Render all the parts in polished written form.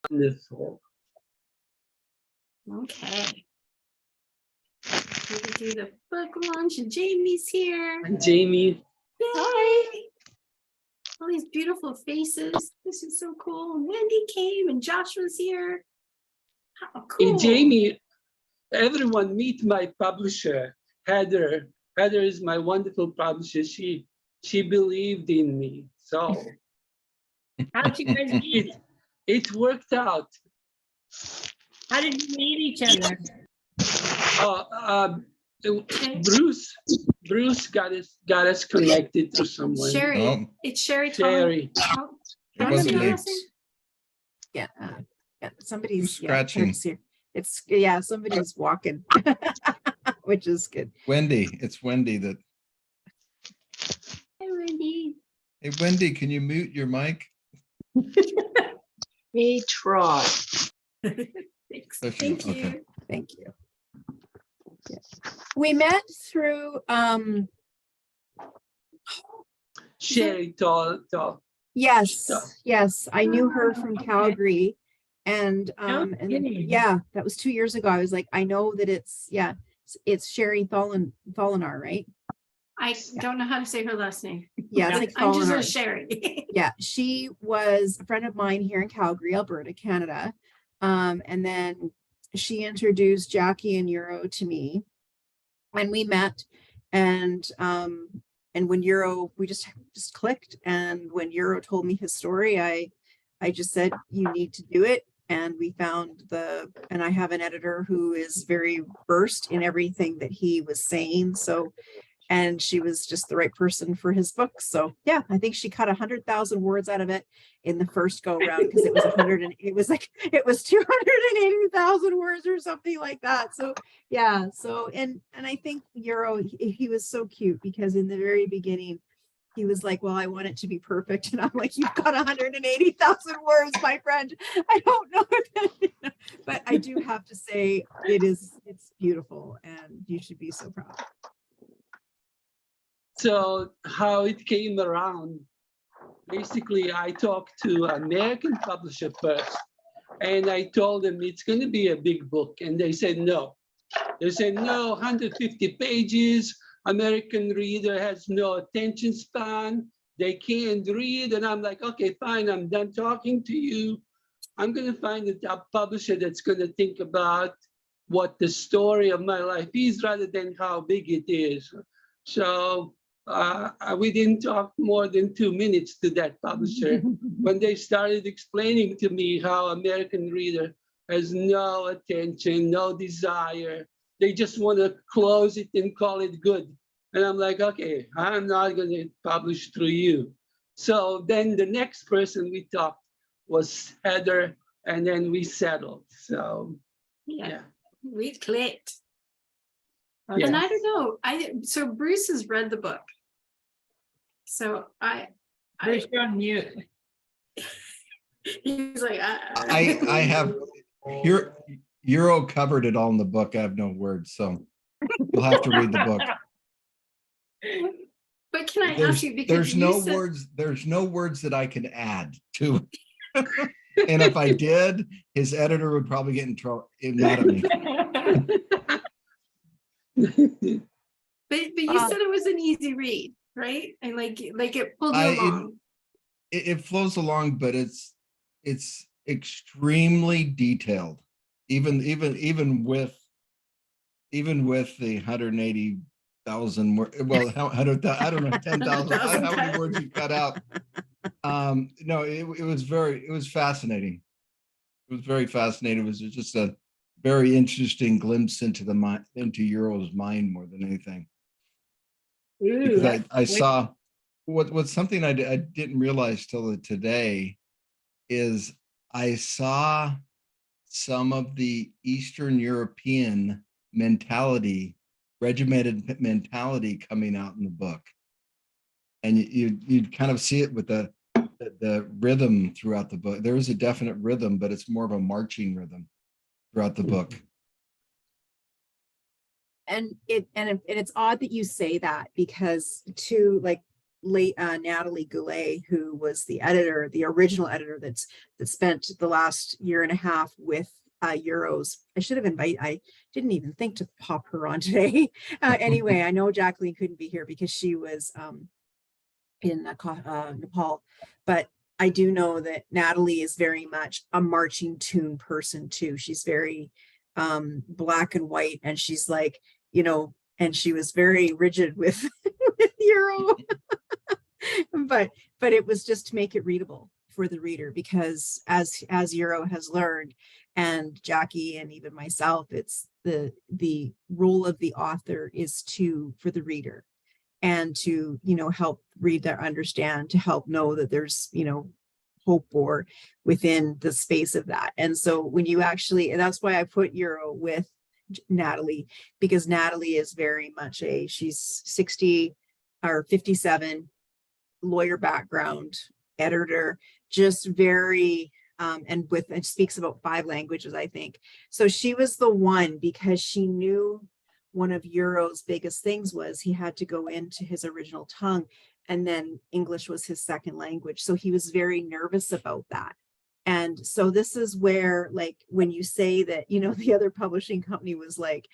Wonderful. Okay. We can do the book launch, and Jamie's here. And Jamie. Hi. All these beautiful faces. This is so cool. And Wendy came and Josh was here. How Hey, cool. Jamie, everyone meet my publisher, Heather. Heather is my wonderful publisher. She believed in me. So How did you guys meet? it worked out. How did you meet each other? Bruce got us connected to someone. Sherry. Oh. It's Sherry. Sherry. Oh, It how do you wasn't say her me. last name? Yeah, somebody's Who's scratching? It's somebody's walking, which is good. Wendy, it's Wendy that. Hi, Wendy. Hey, Wendy, can you mute your mic? We try. Thanks. There she Thank is. you. Okay. Thank you. Yeah. We met through Sherry told. yes, I knew her from Calgary, and then, kidding. yeah, that was 2 years ago. I was like, I know that it's Sherry Tholinar, right? I don't know how to say her last name. Yeah, it's like I'm just a Tholinar. Sherry. Yeah, she was a friend of mine here in Calgary, Alberta, Canada. And then she introduced Jackie and Juro to me, and we met, and when Juro, we just clicked. And when Juro told me his story, I just said, you need to do it. And we found and I have an editor who is very versed in everything that he was saying. So, and she was just the right person for his book. So yeah, I think she cut 100,000 words out of it in the first go round, because it was 280,000 words or something like that. So yeah, and I think Juro, he was so cute, because in the very beginning he was like, well, I want it to be perfect, and I'm like, you've got 180,000 words, my friend. I don't know but I do have to say it's beautiful, and you should be so proud. So how it came around, basically I talked to an American publisher first, and I told them it's going to be a big book, and they said no. They said no, 150 pages, American reader has no attention span, they can't read. And I'm like, okay, fine, I'm done talking to you. I'm going to find a top publisher that's going to think about what the story of my life is rather than how big it is. So we didn't talk more than 2 minutes to that publisher when they started explaining to me how American reader has no attention, no desire. They just want to close it and call it good. And I'm like, okay, I'm not going to publish through you. So then the next person we talked was Heather, and then we settled. So yeah. We clicked. Yeah. And I don't know. So Bruce has read the book. So Bruce, you're on mute. he's like, I have Juro covered it all in the book. I have no words, so you'll have to read the book. But can I ask you, because There's no words that I can add to it. And if I did, his editor would probably get in trouble, mad at me. But you said it was an easy read, right? And like it pulled you along. It flows along, but it's extremely detailed. Even with the 180,000 words, well, 100,000, I don't know, 10,000, how many words you cut out. No, it was fascinating. It was very fascinating. It was just a very interesting glimpse into Juro's mind more than anything. Ooh, Because I saw what's something I didn't realize till today is I saw some of the Eastern European mentality, regimented mentality coming out in the book. And you'd kind of see it with the rhythm throughout the book. There is a definite rhythm, but it's more of a marching rhythm throughout the book. And it's odd that you say that, because to like late Natalie Goulet, who was the editor, the original editor that spent the last year and a half with Euros. I should have invited, I didn't even think to pop her on today. Anyway, I know Jacqueline couldn't be here because she was in Nepal, but I do know that Natalie is very much a marching tune person too. She's very black and white, and she's like, you know, and she was very rigid with, with Euro. but it was just to make it readable for the reader, because as Euro has learned, and Jackie and even myself, it's the role of the author is for the reader, and to, you know, help read their understand, to help know that there's, you know, hope or within the space of that. And so when you actually, and that's why I put Euro with Natalie, because Natalie is very much she's 60 or 57, lawyer background, editor, just very and speaks about 5 languages, I think. So she was the one, because she knew one of Euro's biggest things was he had to go into his original tongue, and then English was his second language. So he was very nervous about that. And so this is where, like, when you say that, you know, the other publishing company was like,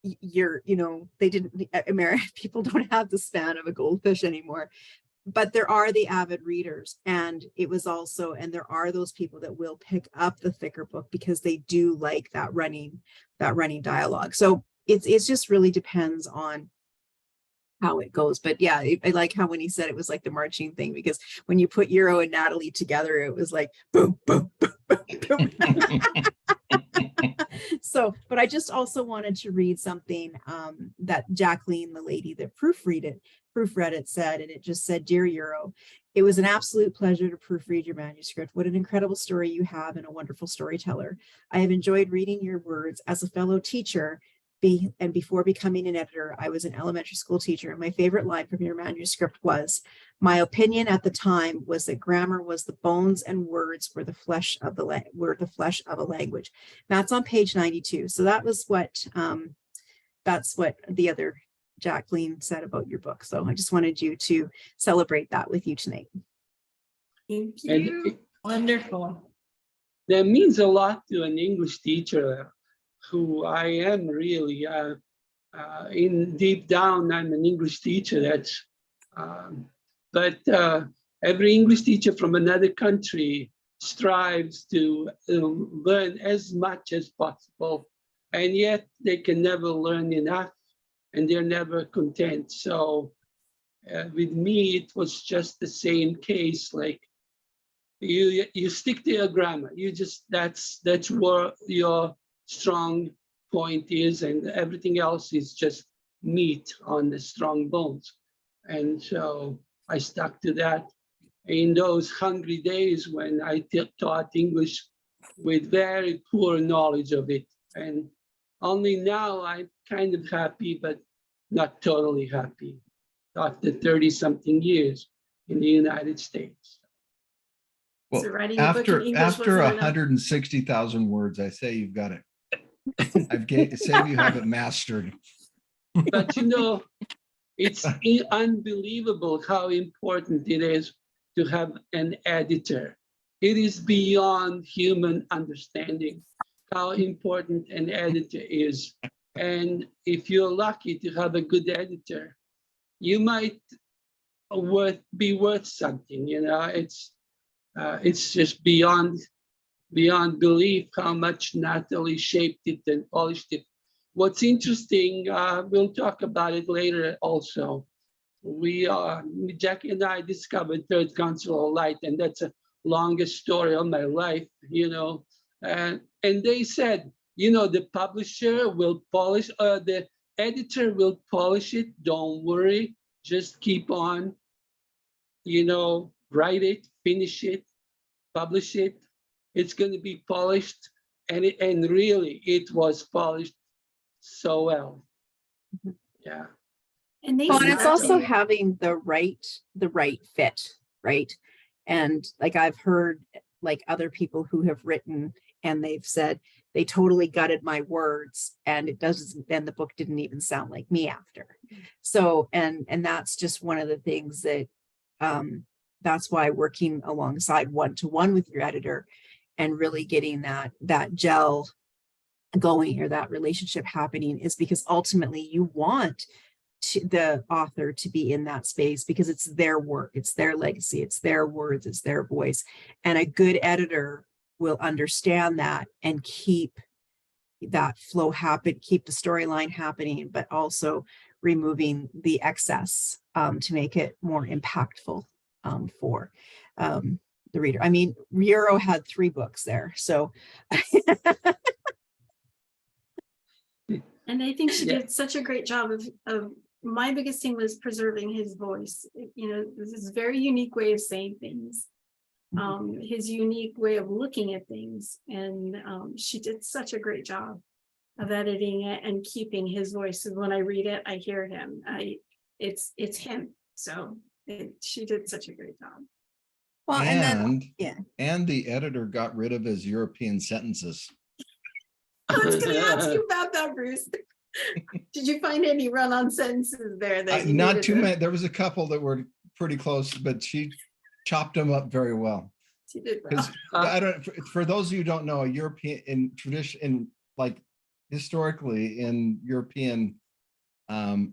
you know, they didn't, American people don't have the span of a goldfish anymore, but there are the avid readers. And it was also, and there are those people that will pick up the thicker book because they do like that running dialogue. So it's just really depends on how it goes. But yeah, I like how when he said it was like the marching thing, because when you put Euro and Natalie together, it was like boom, boom, boom, boom, boom. So, but I just also wanted to read something that Jacqueline, the lady that proofread it, said, and it just said, "Dear Euro, it was an absolute pleasure to proofread your manuscript. What an incredible story you have, and a wonderful storyteller. I have enjoyed reading your words. As a fellow teacher, and before becoming an editor, I was an elementary school teacher, and my favorite line from your manuscript was, my opinion at the time was that grammar was the bones and words were the flesh of a language." That's on page 92. So that was what that's what the other Jacqueline said about your book. So I just wanted you to celebrate that with you tonight. Thank And you. Wonderful. that means a lot to an English teacher, who I am really. In deep down, I'm an English teacher. But every English teacher from another country strives to learn as much as possible, and yet they can never learn enough, and they're never content. So with me, it was just the same case. Like you stick to your grammar. You just that's where your strong point is, and everything else is just meat on the strong bones. And so I stuck to that in those hungry days when I taught English with very poor knowledge of it. And only now I'm kind of happy, but not totally happy after 30-something years in the United States. Well, So writing a book in English after wasn't enough. 160,000 words, I say you've got it. Say you have it mastered. But you know, it's unbelievable how important it is to have an editor. It is beyond human understanding how important an editor is. And if you're lucky to have a good editor, you might be worth something. You know, it's just beyond belief how much Natalie shaped it and polished it. What's interesting, we'll talk about it later also. Jackie and I discovered Third Council of Light, and that's the longest story of my life, you know. And they said, you know, the publisher will polish, the editor will polish it. Don't worry, just keep on, you know, write it, finish it, publish it. It's going to be polished, and really, it was polished so well. Yeah. And they Well, and said it's that also to you. having the right fit, right? And like I've heard, like other people who have written and they've said they totally gutted my words and it doesn't, and the book didn't even sound like me after. So, and that's just one of the things that, that's why working alongside one-to-one with your editor and really getting that gel going or that relationship happening is because ultimately you want the author to be in that space because it's their work, it's their legacy, it's their words, it's their voice. And a good editor will understand that and keep that flow happen, keep the storyline happening, but also removing the excess to make it more impactful for the reader. I mean, Juro had 3 books there, so. And I think she Yeah. did such a great job of my biggest thing was preserving his voice. You know, this is a very unique way of saying things, his unique way of looking at things. And she did such a great job of editing it and keeping his voice. And when I read it, I hear him. It's him. So she did such a great job. Well, and then, yeah. And the editor got rid of his European sentences. I was going to ask you about that, Bruce. Did you find any run-on sentences there that you Not needed too to- many. There was a couple that were pretty close, but she chopped them up very well. She did well. Because I don't. For those of you who don't know, a European in tradition, in like historically in European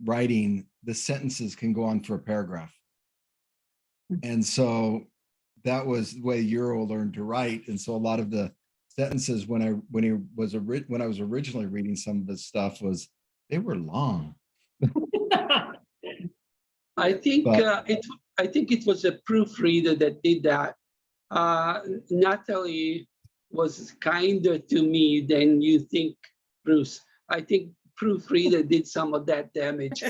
writing, the sentences can go on for a paragraph, and so that was the way Juro learned to write. And so a lot of the sentences when I was originally reading some of his stuff they were long. I think I think it was a proofreader that did that. Natalie was kinder to me than you think, Bruce. I think proofreader did some of that damage.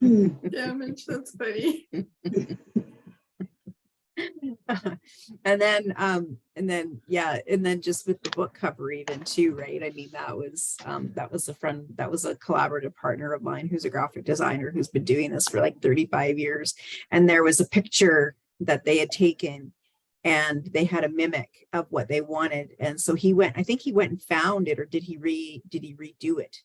Damage, that's funny. and then yeah, and then just with the book cover even too, right? I mean, that was a friend, that was a collaborative partner of mine who's a graphic designer who's been doing this for like 35 years. And there was a picture that they had taken and they had a mimic of what they wanted. And so I think he went and found it, or did he redo it?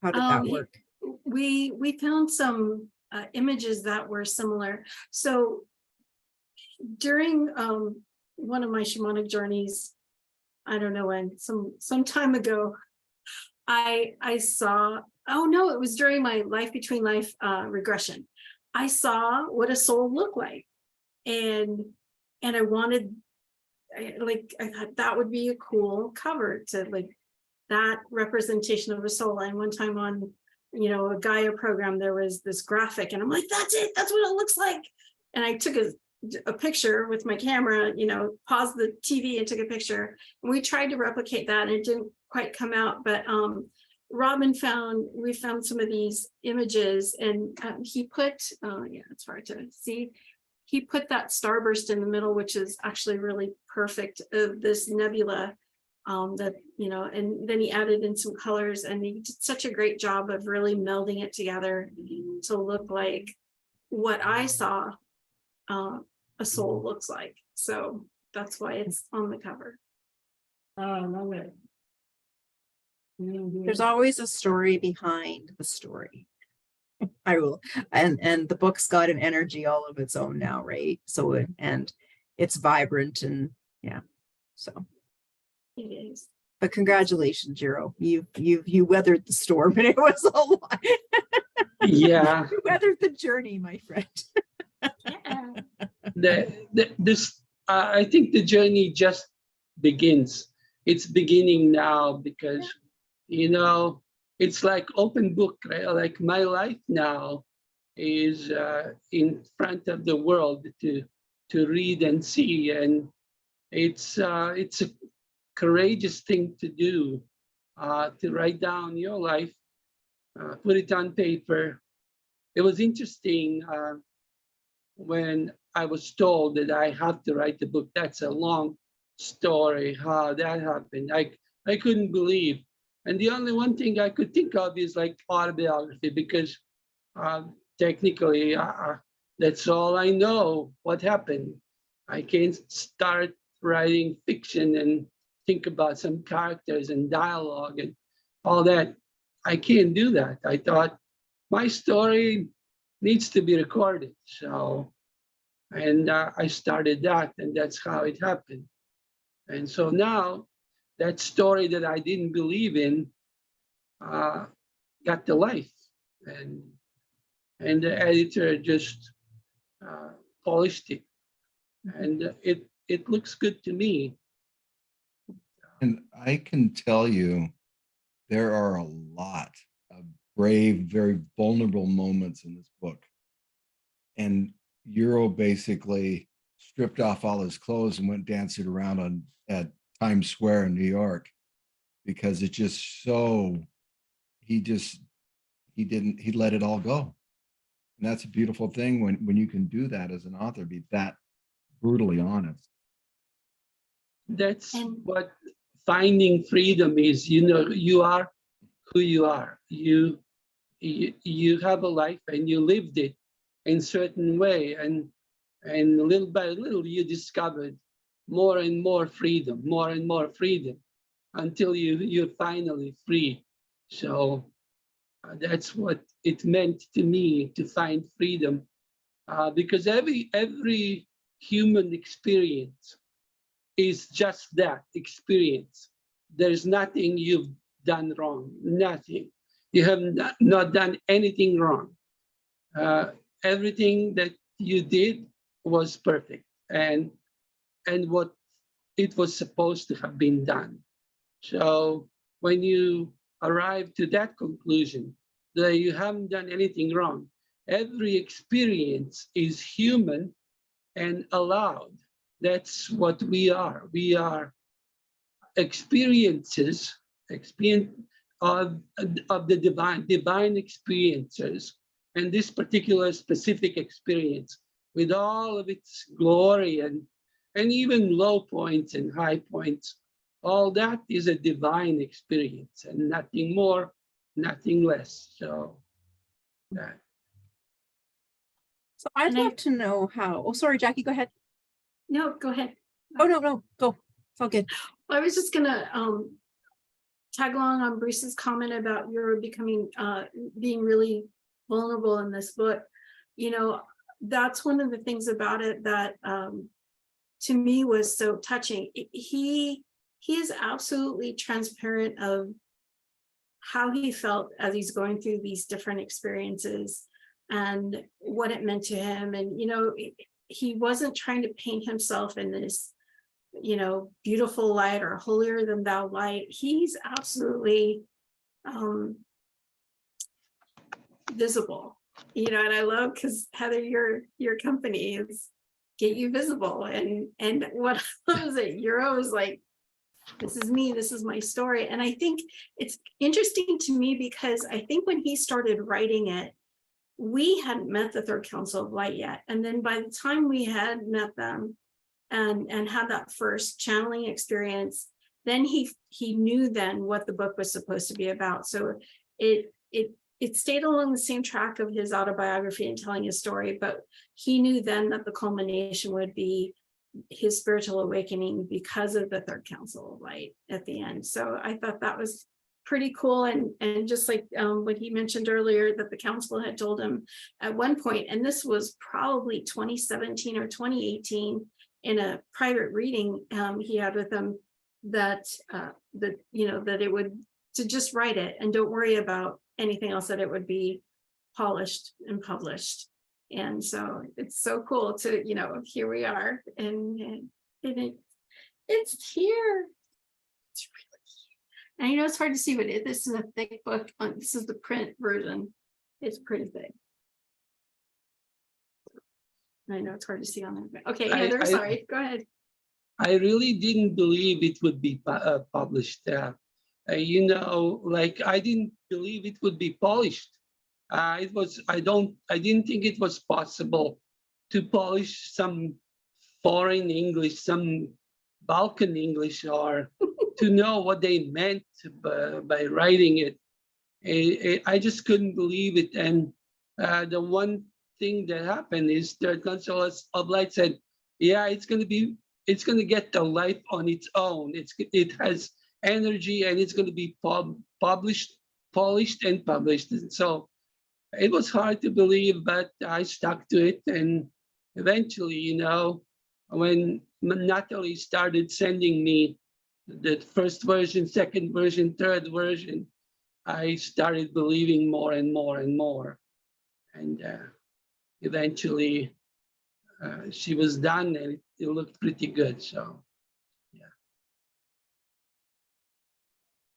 How did that work? We found some images that were similar. So during one of my shamanic journeys, I don't know when, some time ago, I saw, oh no, it was during my life between life regression. I saw what a soul looked like, and I wanted, I thought that would be a cool cover to like that representation of a soul. And one time on, a Gaia program, there was this graphic, and I'm like, that's it, that's what it looks like. And I took a picture with my camera, paused the TV and took a picture. And we tried to replicate that, and it didn't quite come out. But we found some of these images, and he put, it's hard to see. He put that starburst in the middle, which is actually really perfect of this nebula. And then he added in some colors, and he did such a great job of really melding it together to look like what I saw a soul looks like. So that's why it's on the cover. Oh, I love it. There's always a story behind the story. I will, and the book's got an energy all of its own now, right? So and it's vibrant, and yeah, so It is. but congratulations, Juro. You weathered the storm, and it was a lot. Yeah. You weathered the journey, my friend. Yeah. I think the journey just begins. It's beginning now because, it's like open book, right? Like my life now is in front of the world to read and see, and it's a courageous thing to do, to write down your life, put it on paper. It was interesting when I was told that I have to write the book. That's a long story, how that happened. I couldn't believe. And the only one thing I could think of is like autobiography, because technically That's all I know what happened. I can't start writing fiction and think about some characters and dialogue and all that. I can't do that. I thought my story needs to be recorded. So, and I started that, and that's how it happened. And so now that story that I didn't believe in uh, got to life. And the editor just uh, polished it. And it looks good to me. And I can tell you, there are a lot of brave, very vulnerable moments in this book. And Juro basically stripped off all his clothes and went dancing around at Times Square in New York because it just so he let it all go. And that's a beautiful thing when you can do that as an author, be that brutally honest. That's And- what finding freedom is. You know, you are who you are. You have a life and you lived it in certain way, and little by little you discovered more and more freedom, until you're finally free. So that's what it meant to me to find freedom, because every human experience is just that experience. There's nothing you've done wrong, nothing. You have not done anything wrong. Everything that you did was perfect, and what it was supposed to have been done. So when you arrive to that conclusion that you haven't done anything wrong, every experience is human and allowed. That's what we are. We are experiences, of the divine experiences, and this particular specific experience with all of its glory and even low points and high points, all that is a divine experience and nothing more, nothing less. So that. So I'd And I- love to know how. Oh, sorry, Jackie, go ahead. No, go ahead. Oh, no, go. It's all good. I was just gonna tag along on Bruce's comment about your becoming being really vulnerable in this book. You know, that's one of the things about it that to me was so touching. He is absolutely transparent of how he felt as he's going through these different experiences and what it meant to him. And you know, he wasn't trying to paint himself in this, you know, beautiful light or holier than thou light. He's absolutely visible, you know. And I love, because Heather, your company is get you visible, and what was it, Juro was like, this is me, this is my story. And I think it's interesting to me because I think when he started writing it, we hadn't met the Third Council of Light yet. And then by the time we had met them and had that first channeling experience, then he knew then what the book was supposed to be about. So it stayed along the same track of his autobiography and telling his story, but he knew then that the culmination would be his spiritual awakening because of the Third Council of Light at the end. So I thought that was pretty cool. And just like what he mentioned earlier, that the council had told him at one point, and this was probably 2017 or 2018, in a private reading he had with them, that you know, that it would, to just write it and don't worry about anything else, that it would be polished and published. And so it's so cool to, you know, here we are, and it's here. It's really here. And I know it's hard to see, but this is a thick book. This is the print version. It's pretty thick. I know it's hard to see on there. Okay, Heather, sorry, go ahead. I really didn't believe it would be published. You know, like I didn't believe it would be polished. I didn't think it was possible to polish some foreign English, some Balkan English, or to know what they meant by writing it. I just couldn't believe it. And the one thing that happened is the Council of Light said, yeah, it's going to get the life on its own. It has energy and it's going to be published, polished and published. And so it was hard to believe, but I stuck to it. And eventually, you know, when Natalie started sending me the first version, second version, third version, I started believing more and more and more. And eventually she was done and it looked pretty good. So, yeah.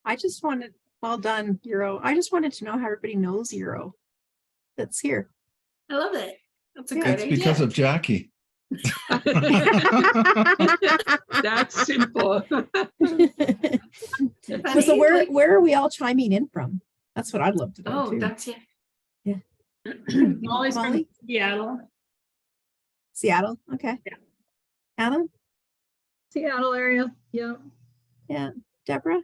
I just wanted, well done, Juro. I just wanted to know how everybody knows Juro that's here. I love it. That's a Yeah, great It's idea. because of Jackie. That's simple. Funny, So like- where are we all chiming in from? That's what I'd love to know Oh, too. that's yeah. Molly's from Molly? Seattle. Seattle, okay. Yeah. Alan? Seattle area, yeah. Yeah. Deborah?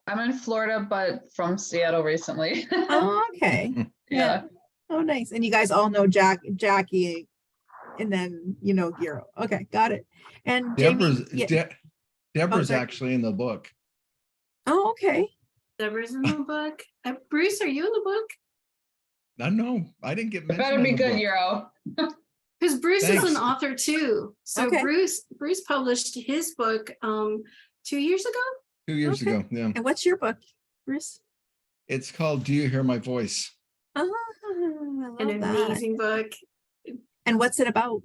I'm in Florida, but from Seattle recently. Oh, okay. Yeah. Oh, nice. And you guys all know Jackie, and then you know Juro. Okay, got it. And Jamie, Deborah's sorry. actually in the book. oh, okay. Deborah's in the book. Bruce, are you in the book? I know. I didn't get It mentioned. better in be the good, book. Euro. Because Bruce is Thanks. an author too. So Okay. Bruce published his book 2 years ago. 2 years Okay. ago. Yeah. And what's your book, Bruce? It's called Do You Hear My Voice? Oh, I love An that. amazing book. And what's it about?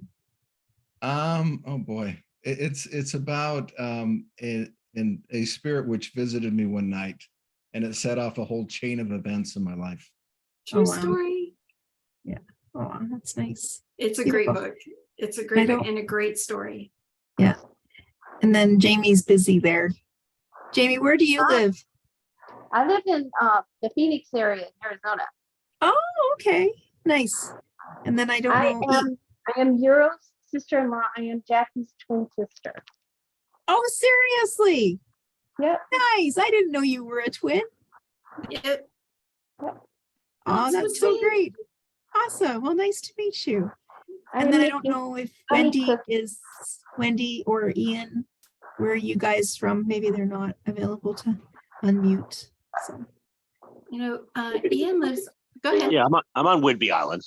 Oh boy. It's about a spirit which visited me one night, and it set off a whole chain of events in my life. True wow. story. Oh, that's nice. It's a great Beautiful. book. It's a great book don't- and a great story. And then Jamie's busy there. Jamie, where do you live? I live in the Phoenix area in Arizona. Oh, okay. Nice. And then I don't I know. am Euro's sister-in-law. I am Jackie's twin sister. Oh, seriously? Yep. Nice. I didn't know you were a twin. Yep. Oh, That's that's so so great. Awesome. Well, nice to meet you. I And am then I don't making know if honey Wendy or Ian, where are you guys from? Maybe they're not available to unmute. So, You know, Ian lives. Go ahead. Yeah, I'm on Whidbey Island.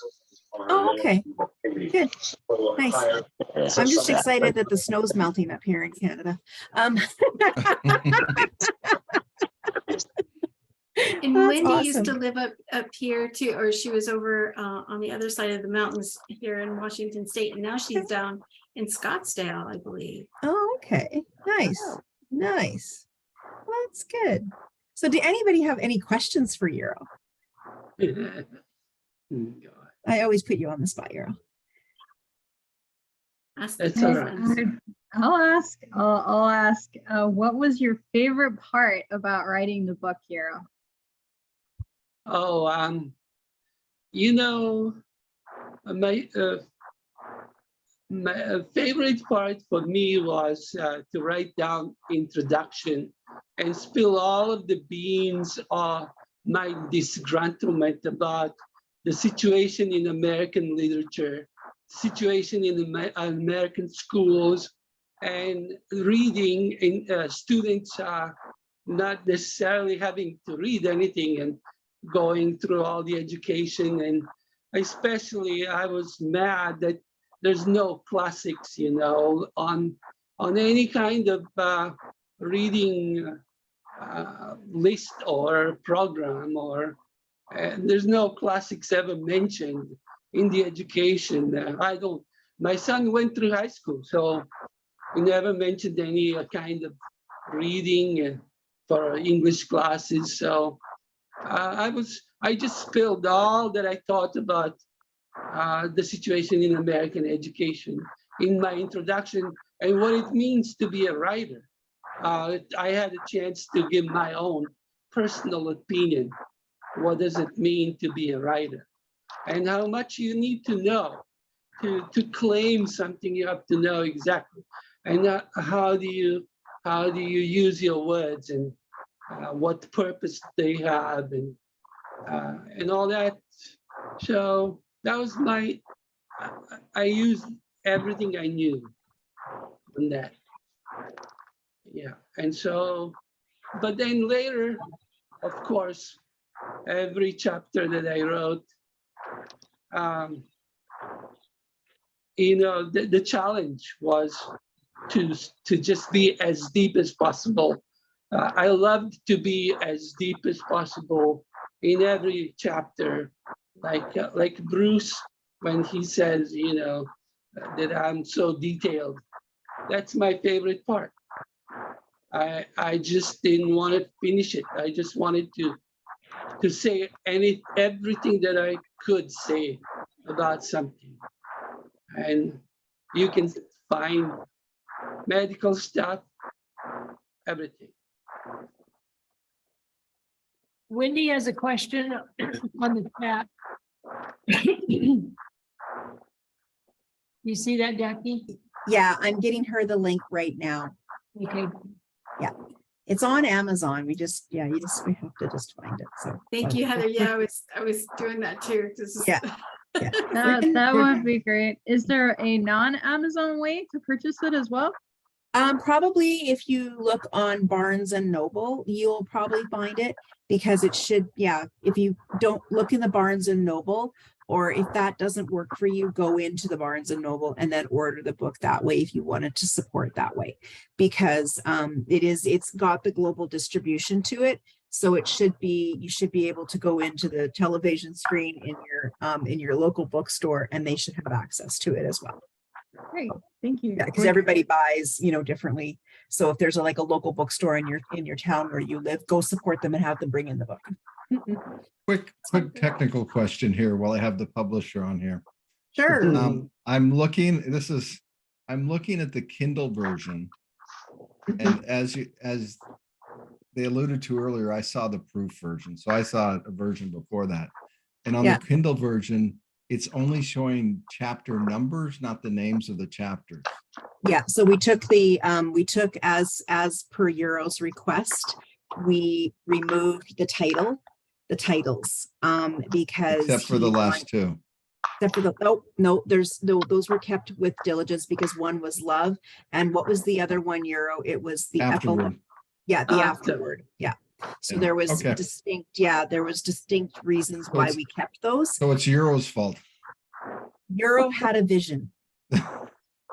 oh, okay. Good. Nice. I'm just excited that the snow's melting up here in Canada. And That's Wendy used to awesome. live up here too, or she was over on the other side of the mountains here in Washington State, and now she's down in Scottsdale, I believe. Oh, okay. Nice. Nice. Well, that's good. So do anybody have any questions for Juro? God. I always put you on the spot, Juro. Ask the That's all questions. I'll ask, what was your favorite part about writing the book, Juro? Oh, you know, my favorite part for me was to write down introduction and spill all of the beans of my disgruntlement about the situation in American literature, situation in American schools, and reading in students not necessarily having to read anything and going through all the education. And especially I was mad that there's no classics, you know, on any kind of reading list or program, or there's no classics ever mentioned in the education. My son went through high school, so we never mentioned any kind of reading for English classes. So I just spilled all that I thought about the situation in American education in my introduction and what it means to be a writer. I had a chance to give my own personal opinion. What does it mean to be a writer? And how much you need to know to claim something. You have to know exactly. And how do you use your words, and what purpose they have, and all that. So that was my, I used everything I knew on that. Yeah, and so, but then later, of course, every chapter that I wrote, the challenge was to just be as deep as possible. I loved to be as deep as possible in every chapter, like Bruce when he says, that I'm so detailed. That's my favorite part. I just didn't want to finish it. I just wanted to say everything that I could say about something. And you can find medical stuff, everything. Wendy has a question on the chat. You see that, Jackie? Yeah, I'm getting her the link right now. Okay. It's on Amazon. We have to just find it. So Thank you, Heather. Yeah, I was doing that too. Yeah. Yeah. That would be great. Is there a non-Amazon way to purchase it as well? Probably if you look on Barnes and Noble, you'll probably find it because it should, if you don't look in the Barnes and Noble, or if that doesn't work for you, go into the Barnes and Noble and then order the book that way if you wanted to support that way, because it's got the global distribution to it. So you should be able to go into the television screen in your local bookstore and they should have access to it as well. Great, thank you. Yeah, because everybody buys, differently. So if there's a local bookstore in your town where you live, go support them and have them bring in the book. Quick technical question here while I have the publisher on here. Sure. I'm looking at the Kindle version, and as they alluded to earlier, I saw the proof version. So I saw a version before that. And on the Kindle version, it's only showing chapter numbers, not the names of the chapters. Yeah, so we took as per Juro's request, we removed the titles, because Except for the last two. Except for those were kept with diligence because one was love. And what was the other one, Juro? It was the Afterward. Yeah, the afterward. Yeah. So there was distinct reasons why we kept those. So it's Juro's fault. Juro had a vision.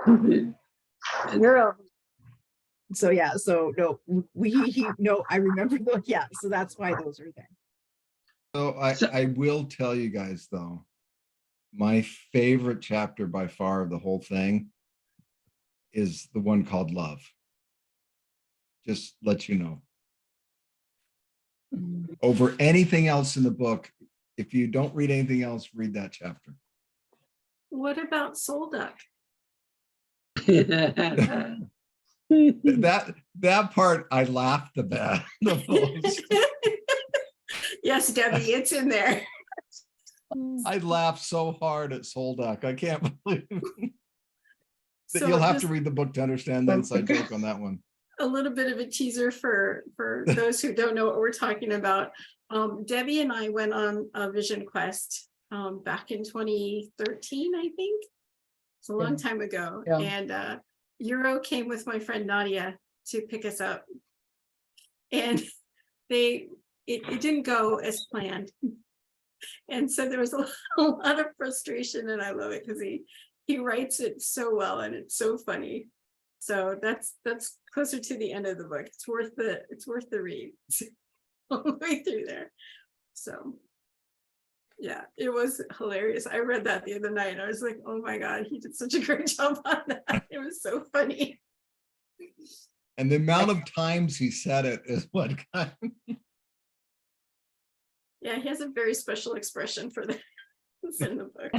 Juro. So I remember those. Yeah, so that's why those are there. So I will tell you guys though, my favorite chapter by far of the whole thing is the one called Love. Just let you know. Over anything else in the book, if you don't read anything else, read that chapter. What about Soul Duck? That part I laughed the most. Yes, Debbie, it's in there. I laughed so hard at Soul Duck. I can't believe that So you'll have just to read the book to understand the inside joke on that one. a little bit of a teaser for those who don't know what we're talking about. Debbie and I went on a vision quest back in 2013, I think. It's a long time ago. Yeah. And Juro came with my friend Nadia to pick us up. And it didn't go as planned. And so there was a lot of frustration, and I love it because he writes it so well and it's so funny. So that's closer to the end of the book. It's worth the read all the way through there. So yeah, it was hilarious. I read that the other night. I was like, oh my God, he did such a great job on that. It was so funny. And the amount of times he said it is what kind of... Yeah, he has a very special expression for that. It's in the book.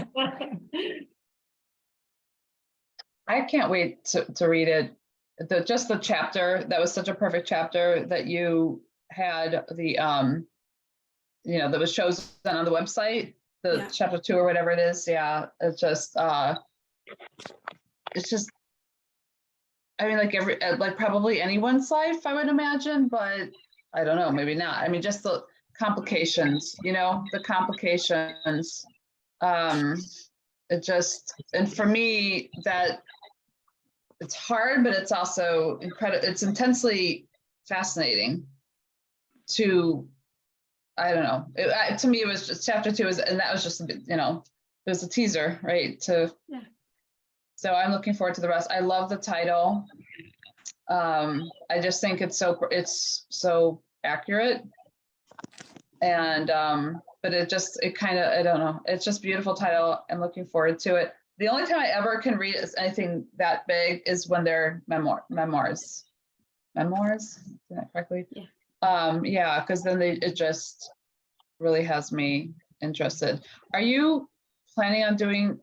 I can't wait to read it. Just the chapter, that was such a perfect chapter that you had that was chosen on the website, chapter 2 or whatever it is. Yeah, it's just, I mean, like probably anyone's life, I would imagine, but I don't know, maybe not. I mean, just the complications, the complications It just, and for me, that it's hard, but it's also incredible. It's intensely fascinating to, I don't know. To me, it was just chapter 2 and that was just, you know, it was a teaser, right? Yeah. So I'm looking forward to the rest. I love the title. I just think it's so accurate. And, but it kind of, I don't know, it's just a beautiful title. I'm looking forward to it. The only time I ever can read anything that big is when they're memoirs. Memoirs, is that correctly? Yeah. Yeah, because then it just really has me interested. Are you planning on doing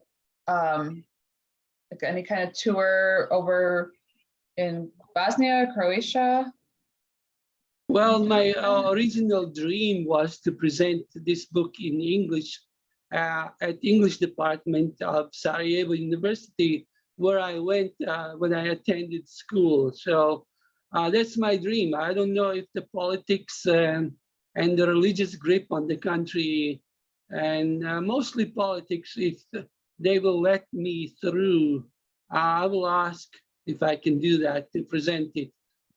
like any kind of tour over in Bosnia, Croatia? Well, my original dream was to present this book in English at English department of Sarajevo University, where I went when I attended school. So that's my dream. I don't know if the politics and the religious grip on the country, and mostly politics, if they will let me through, I will ask if I can do that, to present it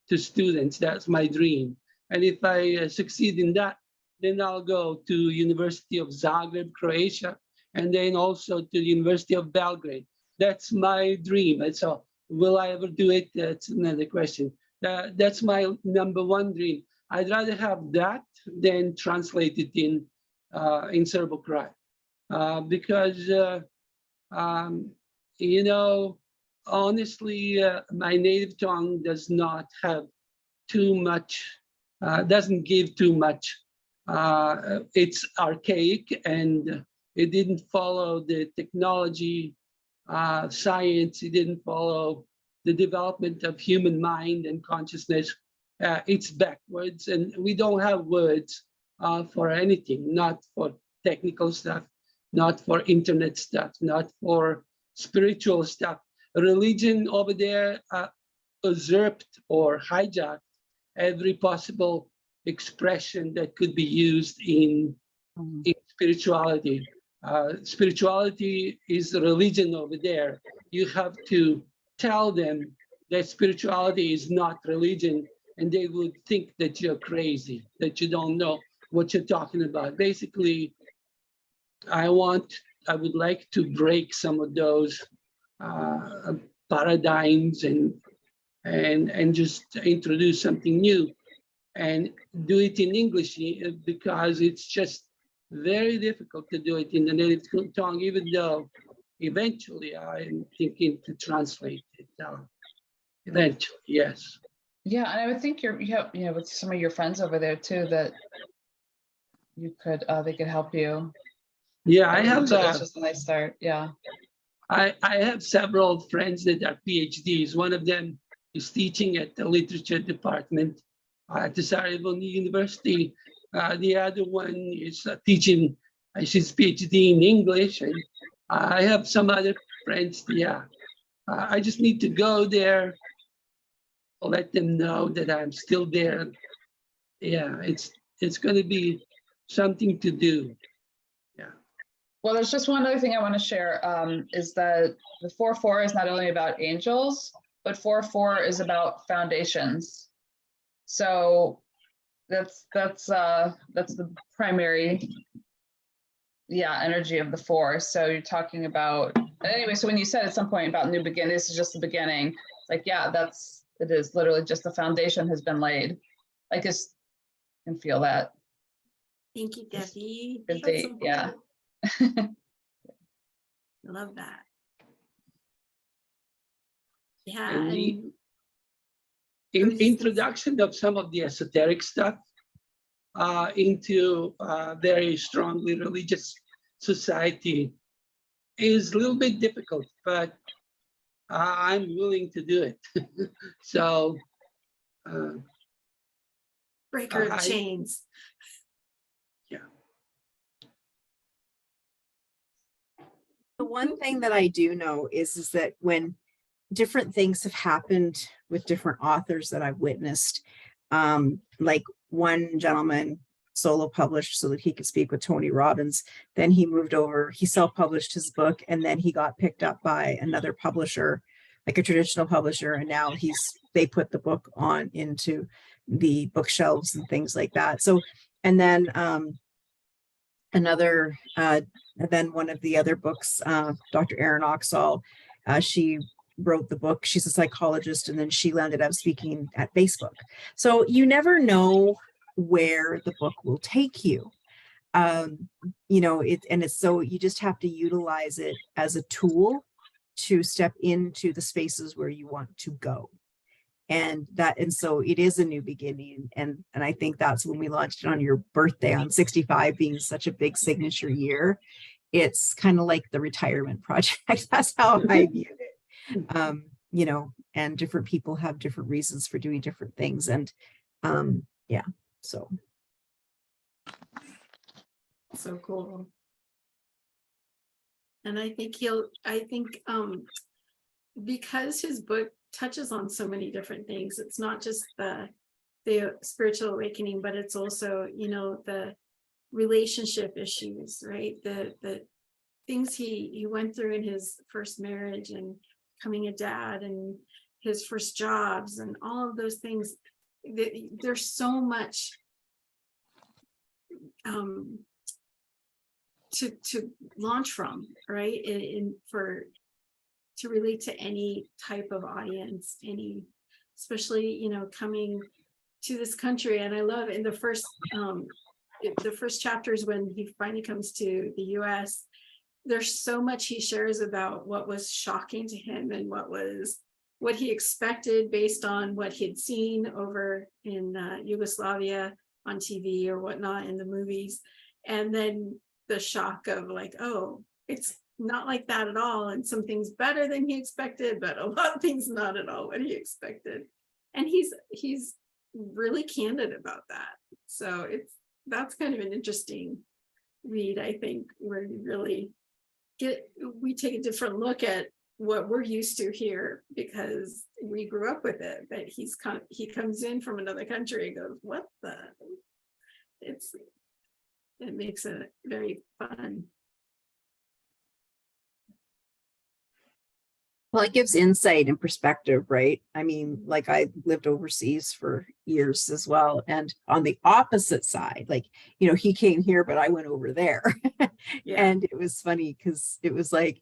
to students. That's my dream. And if I succeed in that, then I'll go to University of Zagreb, Croatia, and then also to the University of Belgrade. That's my dream. And so will I ever do it? That's another question. That's my #1 dream. I'd rather have that than translate it in Serbo-Croat, because you know, honestly, my native tongue does not have too much, doesn't give too much. It's archaic and it didn't follow the technology, science. It didn't follow the development of human mind and consciousness. It's backwards, and we don't have words for anything, not for technical stuff, not for internet stuff, not for spiritual stuff. Religion over there usurped or hijacked every possible expression that could be used in spirituality. Spirituality is religion over there. You have to tell them that spirituality is not religion, and they would think that you're crazy, that you don't know what you're talking about. Basically, I would like to break some of those paradigms and just introduce something new and do it in English, because it's just very difficult to do it in the native tongue, even though eventually I'm thinking to translate it eventually, yes. Yeah, and I would think you have with some of your friends over there too, that you could they could help you. Yeah, I have it's just a nice start. Yeah. I have several friends that are PhDs. One of them is teaching at the literature department at the Sarajevo University. The other one is teaching, she's PhD in English. And I have some other friends, yeah. I just need to go there, let them know that I'm still there. Yeah, it's going to be something to do. Yeah. Well, there's just one other thing I want to share, is that the 4-4 is not only about angels, but 4-4 is about foundations. So that's the primary, energy of the 4. So you're talking about, anyway, so when you said at some point about new beginning, this is just the beginning. It's like, yeah, it is literally just the foundation has been laid. I just can feel that. Thank you, Debbie. Good That's date, so yeah. cool. Love that. Yeah, And and in introduction of some of the esoteric stuff into very strongly religious society is a little bit difficult, but I'm willing to do it. So breaker of chains. Yeah. The one thing that I do know is that when different things have happened with different authors that I've witnessed, like one gentleman solo published so that he could speak with Tony Robbins. Then he moved over, he self-published his book, and then he got picked up by another publisher, like a traditional publisher, and now they put the book on into the bookshelves and things like that. So, and then then one of the other books, Dr. Erin Oxall, she wrote the book. She's a psychologist, and then she landed up speaking at Facebook. So you never know where the book will take you. You know, so you just have to utilize it as a tool to step into the spaces where you want to go. And so it is a new beginning. And I think that's when we launched it on your birthday, on 65 being such a big signature year. It's kind of like the retirement project. That's how I view it. You know, and different people have different reasons for doing different things. And yeah, so. So cool. And I think because his book touches on so many different things, it's not just the spiritual awakening, but it's also, you know, the relationship issues, right? The things he went through in his first marriage and becoming a dad and his first jobs and all of those things. There's so much to launch from, right? To relate to any type of audience, especially, you know, coming to this country. And I love in the first chapters when he finally comes to the US, there's so much he shares about what was shocking to him and what he expected based on what he'd seen over in Yugoslavia on TV or whatnot in the movies. And then the shock of like, oh, it's not like that at all. And some things better than he expected, but a lot of things not at all what he expected. And he's really candid about that. So that's kind of an interesting read, I think, where you really we take a different look at what we're used to here because we grew up with it. But he comes in from another country and goes, what the? It makes it very fun. Well, it gives insight and perspective, right? I mean, like I lived overseas for years as well. And on the opposite side, like, you know, he came here, but I went over there. Yeah. And it was funny because it was like,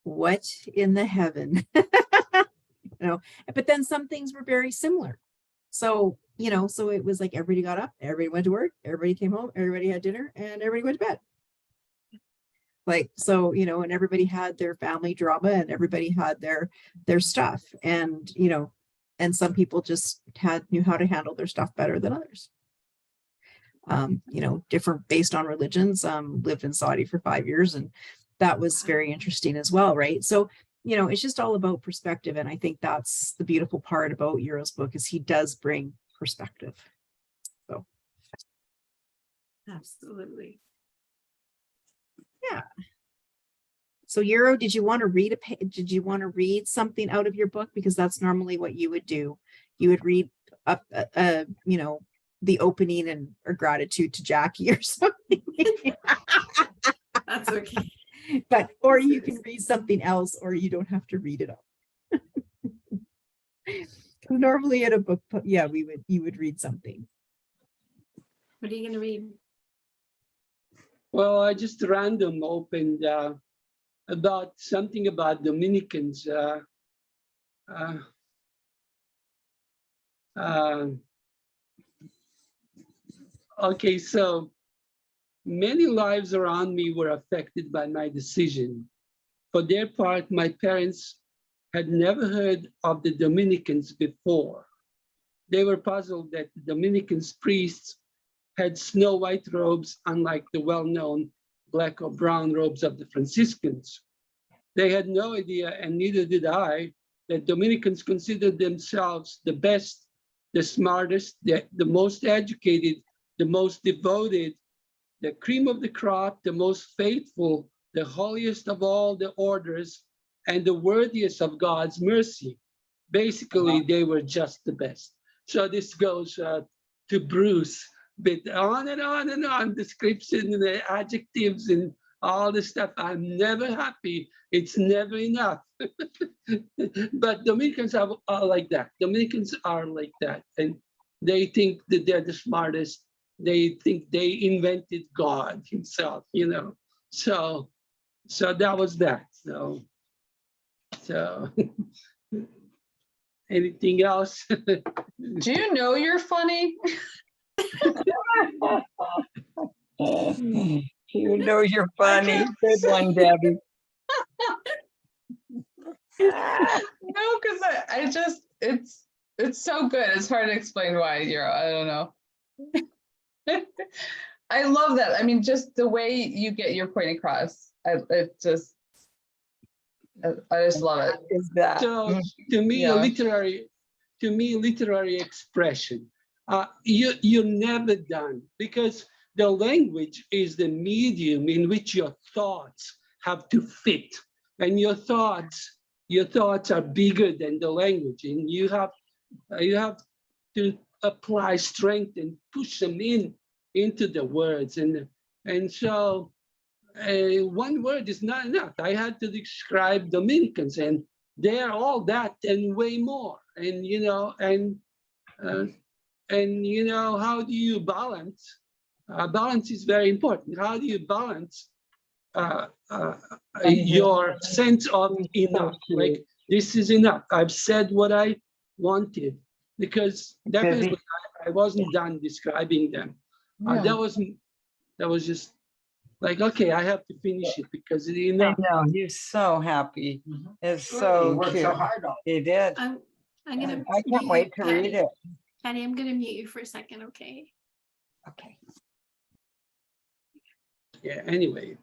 what in the heaven? You know, but then some things were very similar. So, you know, so it was like everybody got up, everybody went to work, everybody came home, everybody had dinner, and everybody went to bed. Like, so, you know, and everybody had their family drama and everybody had their stuff. And, you know, and some people just knew how to handle their stuff better than others. You know, different based on religions. Lived in Saudi for 5 years, and that was very interesting as well, right? So, you know, it's just all about perspective. And I think that's the beautiful part about Juro's book is he does bring perspective. So absolutely. Yeah. So Juro, did you want to read something out of your book? Because that's normally what you would do. You would read up, you know, the opening and or gratitude to Jackie or something. That's okay. But, or you can read something else, or you don't have to read it all. Normally at a book, yeah, you would read something. What are you going to read? Well, I just random opened about something about Dominicans. Okay, so many lives around me were affected by my decision. For their part, my parents had never heard of the Dominicans before. They were puzzled that the Dominicans priests had snow white robes, unlike the well-known black or brown robes of the Franciscans. They had no idea, and neither did I, that Dominicans considered themselves the best, the smartest, the most educated, the most devoted, the cream of the crop, the most faithful, the holiest of all the orders, and the worthiest of God's mercy. Basically, they were just the best. So this goes to Bruce, But on and on and on, description and the adjectives and all the stuff. I'm never happy. It's never enough. But Dominicans are like that. Dominicans are like that. And they think that they're the smartest. They think they invented God himself, you know. So that was that. So anything else? Do you know you're funny? You know you're funny. can't- Good one, Debbie. No, because I just it's so good. It's hard to explain why, Juro. I don't know. I love that. I mean, just the way you get your point across. I just love it. Is that? So to me, Yeah. literary expression, you're never done, because the language is the medium in which your thoughts have to fit, and your thoughts are bigger than the language, and you have to apply strength and push them into the words, and so one word is not enough. I had to describe Dominicans, and they're all that and way more. And you know, how do you balance? Balance is very important. How do you balance your sense of enough? Like, this is enough. I've said what I wanted, because definitely I wasn't done describing them. Yeah. That was just like, okay, I have to finish it because it's I enough. know, he's so happy. It's so cute. He did. I'm gonna. I can't wait to read it. Patty, I'm gonna mute you for a second, okay? Okay. Yeah, anyway.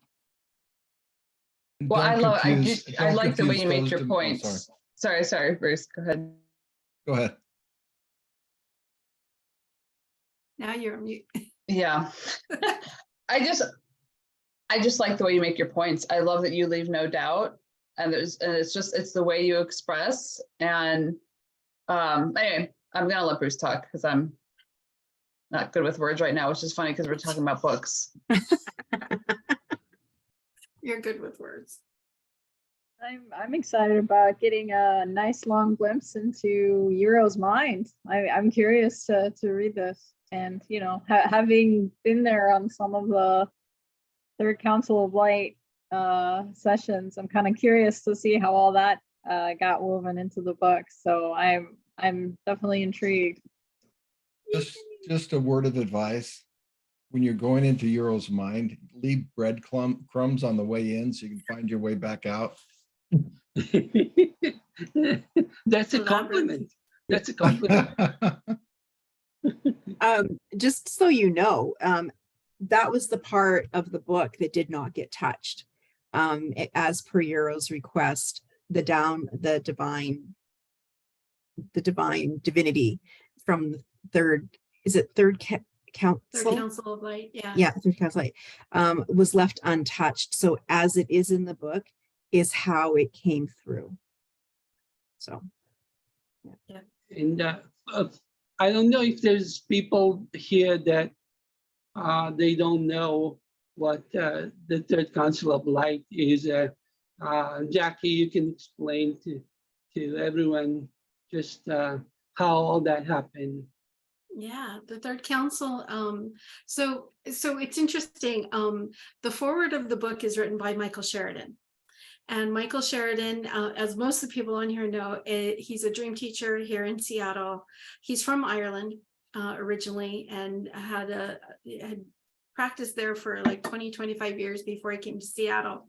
Well, I Don't love confuse- it. I don't like the way confuse you make those your dem- oh, points. Sorry, Bruce. Go ahead. Go ahead. Now you're on mute. Yeah. I just like the way you make your points. I love that you leave no doubt. And it's the way you express. And anyway, I'm gonna let Bruce talk because I'm not good with words right now, which is funny because we're talking about books. You're good with words. I'm excited about getting a nice long glimpse into Juro's mind. I'm curious to read this, and you know, having been there on some of the Third Council of Light sessions, I'm kind of curious to see how all that got woven into the book. So I'm definitely intrigued. Just a word of advice. When you're going into Juro's mind, leave breadcrumbs on the way in so you can find your way back out. That's a compliment. That's a compliment. Just so you know, that was the part of the book that did not get touched. As per Juro's request, the divine divinity from the third council? Third Council of Light, yeah. Yeah, third council of Light, was left untouched. So as it is in the book is how it came through. So. And I don't know if there's people here that they don't know what the Third Council of Light is. Jackie, you can explain to everyone just how all that happened. Yeah, the Third Council. So it's interesting. The foreword of the book is written by Michael Sheridan. And Michael Sheridan, as most of the people on here know, he's a dream teacher here in Seattle. He's from Ireland originally, and had practiced there for like 25 years before he came to Seattle.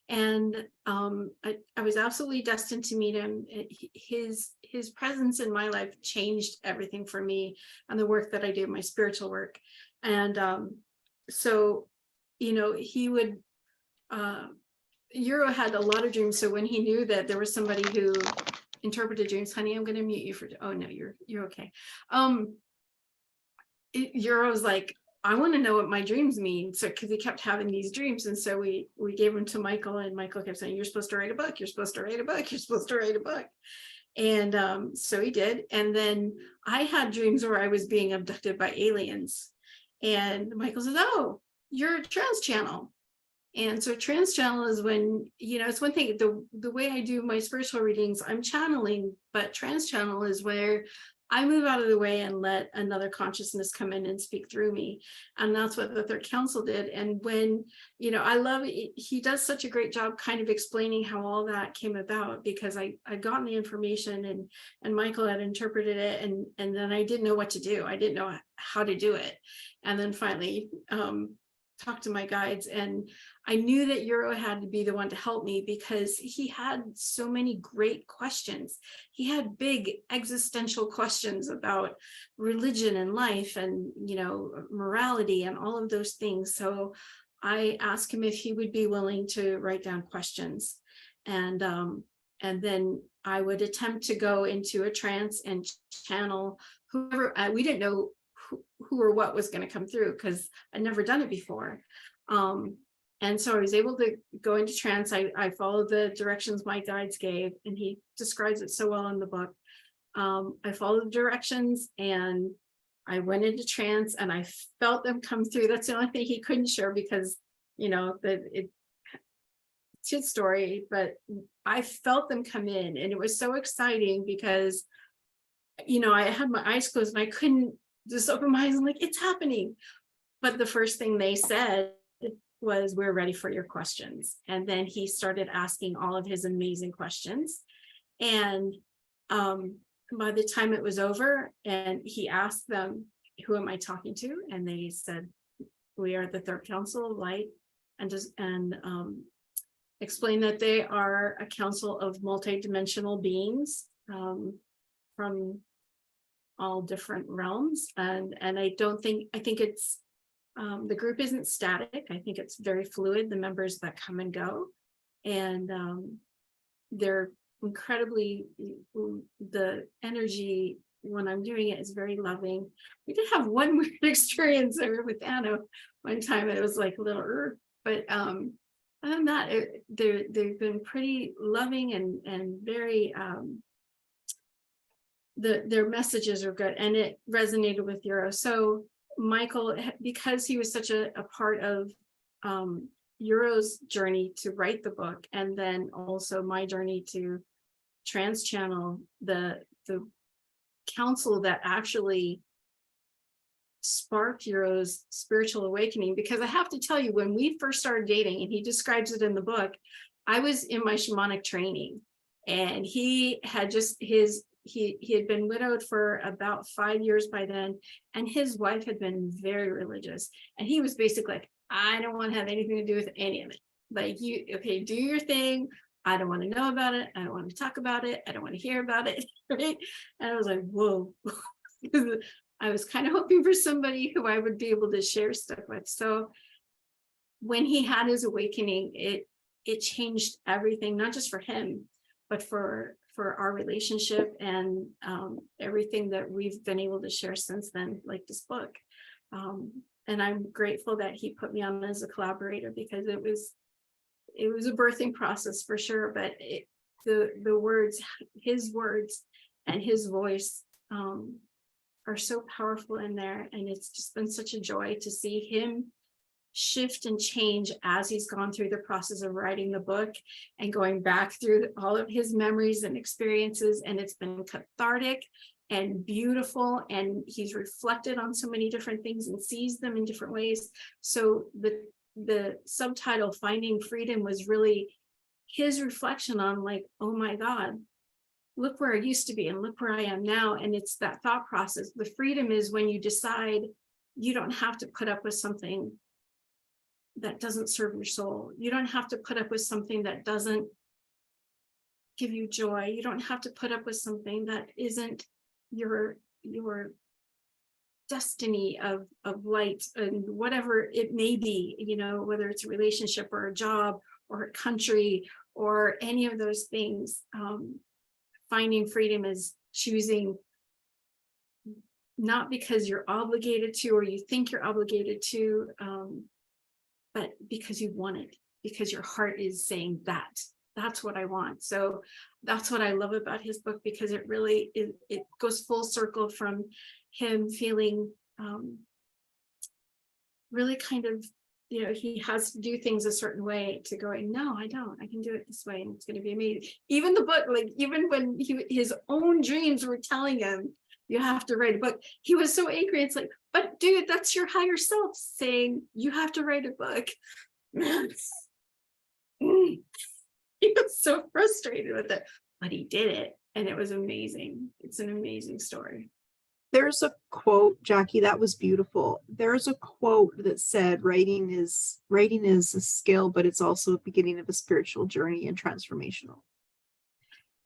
And I was absolutely destined to meet him. His presence in my life changed everything for me and the work that I do, my spiritual work. And so, you know, he would, Juro had a lot of dreams. So when he knew that there was somebody who interpreted dreams, honey, I'm going to mute you for, oh no, you're okay. Juro was like, I want to know what my dreams mean. So, because he kept having these dreams. And so we gave them to Michael, and Michael kept saying, you're supposed to write a book. You're supposed to write a book. You're supposed to write a book. And so he did. And then I had dreams where I was being abducted by aliens. And Michael says, oh, you're a trans channel. And so trans channel is when, you know, it's one thing, the way I do my spiritual readings, I'm channeling, but trans channel is where I move out of the way and let another consciousness come in and speak through me. And that's what the third council did. And when, you know, I love it, he does such a great job kind of explaining how all that came about, because I gotten the information and Michael had interpreted it, and then I didn't know what to do. I didn't know how to do it. And then finally talked to my guides, and I knew that Juro had to be the one to help me, because he had so many great questions. He had big existential questions about religion and life and, you know, morality and all of those things. So I asked him if he would be willing to write down questions. And then I would attempt to go into a trance and channel whoever, we didn't know who or what was going to come through, because I'd never done it before. And so I was able to go into trance. I followed the directions my guides gave, and he describes it so well in the book. I followed the directions and I went into trance, and I felt them come through. That's the only thing he couldn't share, because, you know, it's his story, but I felt them come in, and it was so exciting because, you know, I had my eyes closed and I couldn't just open my eyes. I'm like, it's happening. But the first thing they said was, we're ready for your questions. And then he started asking all of his amazing questions. And by the time it was over and he asked them, who am I talking to? And they said, we are the third council of light, and explain that they are a council of multidimensional beings from all different realms. And I think it's, the group isn't static. I think it's very fluid, the members that come and go. And they're incredibly, the energy when I'm doing it is very loving. We did have one weird experience there with Anna one time. It was like a little, but other than that, they've been pretty loving and very, their messages are good, and it resonated with Juro. So Michael, because he was such a part of Juro's journey to write the book, and then also my journey to trans channel, the council that actually sparked Juro's spiritual awakening. Because I have to tell you, when we first started dating, and he describes it in the book, I was in my shamanic training, and he had just he had been widowed for about 5 years by then, and his wife had been very religious, and he was basically like, I don't want to have anything to do with any of it. Like, you, okay, do your thing. I don't want to know about it. I don't want to talk about it. I don't want to hear about it. Right? And I was like, whoa. I was kind of hoping for somebody who I would be able to share stuff with. So when he had his awakening, it changed everything, not just for him, but for our relationship, and everything that we've been able to share since then, like this book. And I'm grateful that he put me on as a collaborator, because it was a birthing process for sure, but the words, his words and his voice are so powerful in there. And it's just been such a joy to see him shift and change as he's gone through the process of writing the book and going back through all of his memories and experiences. And it's been cathartic and beautiful, and he's reflected on so many different things and sees them in different ways. So the subtitle, Finding Freedom, was really his reflection on, like, oh my God, look where I used to be and look where I am now. And it's that thought process. The freedom is when you decide you don't have to put up with something that doesn't serve your soul. You don't have to put up with something that doesn't give you joy. You don't have to put up with something that isn't your destiny of light, and whatever it may be, you know, whether it's a relationship or a job or a country or any of those things. Finding freedom is choosing, not because you're obligated to, or you think you're obligated to, but because you want it, because your heart is saying that's what I want. So that's what I love about his book, because it really it goes full circle from him feeling really kind of, he has to do things a certain way to go, no, I don't, I can do it this way and it's going to be amazing. Even the book, like even when his own dreams were telling him, you have to write a book, he was so angry. It's like, but dude, that's your higher self saying you have to write a book. He was so frustrated with it, but he did it and it was amazing. It's an amazing story. There's a quote, Jackie, that was beautiful. There's a quote that said writing is a skill, but it's also a beginning of a spiritual journey and transformational.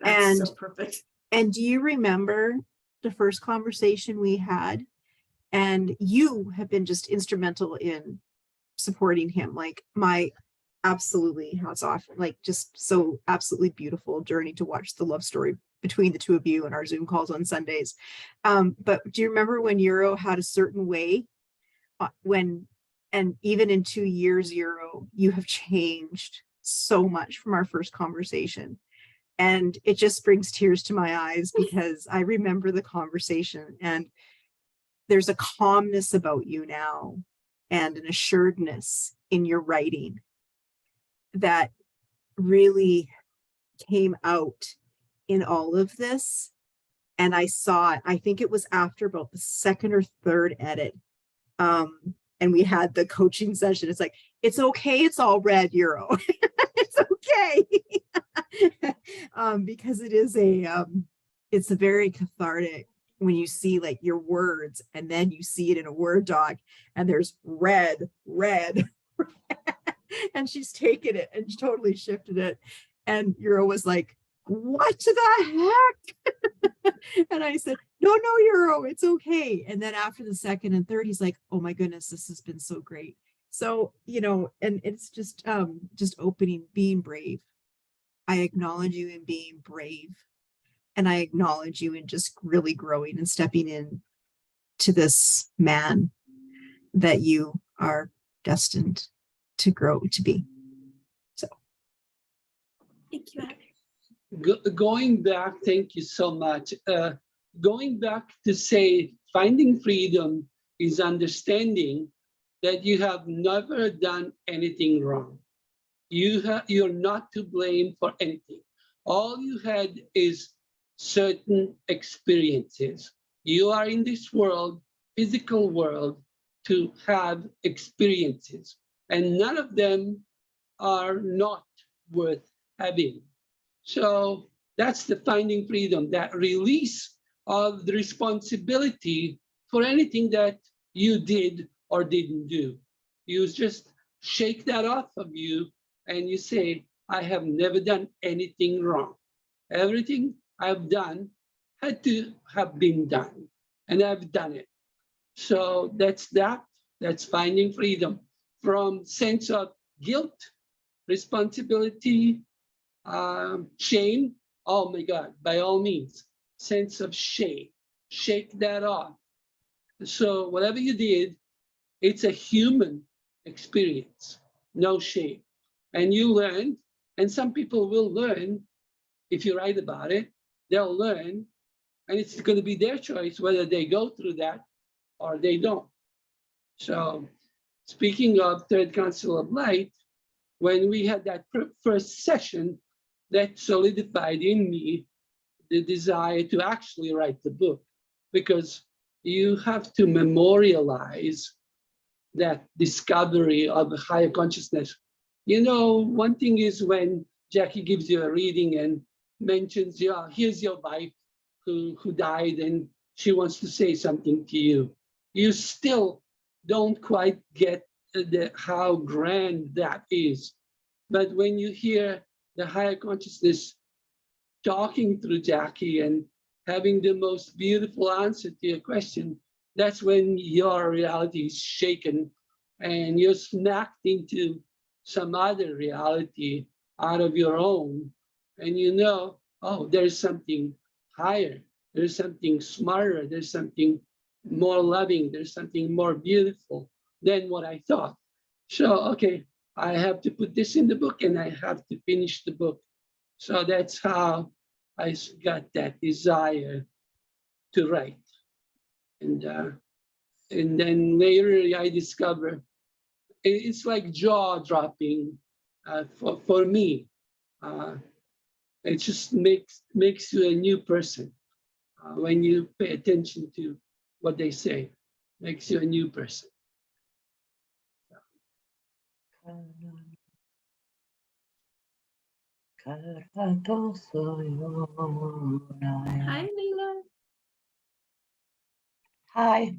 That's so perfect. And do you remember the first conversation we had? And you have been just instrumental in supporting him. Like, my absolutely hats off, like just so absolutely beautiful journey to watch the love story between the two of you and our Zoom calls on Sundays. But do you remember when Juro had a certain way and even in 2 years, Juro, you have changed so much from our first conversation. And it just brings tears to my eyes because I remember the conversation, and there's a calmness about you now and an assuredness in your writing that really came out in all of this. And I saw it, I think it was after about the second or third edit. And we had the coaching session. It's like, it's okay, it's all red, Juro. It's okay. Because it is it's a very cathartic when you see like your words and then you see it in a Word doc and there's red. And she's taken it and totally shifted it. And Juro was like, what the heck? And I said, no, Juro, it's okay. And then after the second and third, he's like, oh my goodness, this has been so great. So, and it's just opening, being brave. I acknowledge you in being brave. And I acknowledge you in just really growing and stepping in to this man that you are destined to grow to be. So thank you, Abby. Going back, thank you so much. Going back to say finding freedom is understanding that you have never done anything wrong. You're not to blame for anything. All you had is certain experiences. You are in this world, physical world, to have experiences, and none of them are not worth having. So that's the finding freedom, that release of the responsibility for anything that you did or didn't do. You just shake that off of you and you say, I have never done anything wrong. Everything I've done had to have been done, and I've done it. So that's finding freedom from sense of guilt, responsibility, shame. Oh my God, by all means, sense of shame, shake that off. So whatever you did, it's a human experience, no shame. And you learn, and some people will learn if you write about it, they'll learn, and it's going to be their choice whether they go through that or they don't. So speaking of Third Council of Light, when we had that first session, that solidified in me the desire to actually write the book, because you have to memorialize that discovery of a higher consciousness. One thing is when Jackie gives you a reading and mentions, yeah, here's your wife who died and she wants to say something to you. You still don't quite get how grand that is. But when you hear the higher consciousness talking through Jackie and having the most beautiful answer to your question, that's when your reality is shaken and you're smacked into some other reality out of your own. And oh, there's something higher, there's something smarter, there's something more loving, there's something more beautiful than what I thought. So, okay, I have to put this in the book and I have to finish the book. So that's how I got that desire to write. And then later I discovered it's like jaw dropping for me. It just makes you a new person when you pay attention to what they say. Makes you a new person. Hi, Leila. Hi.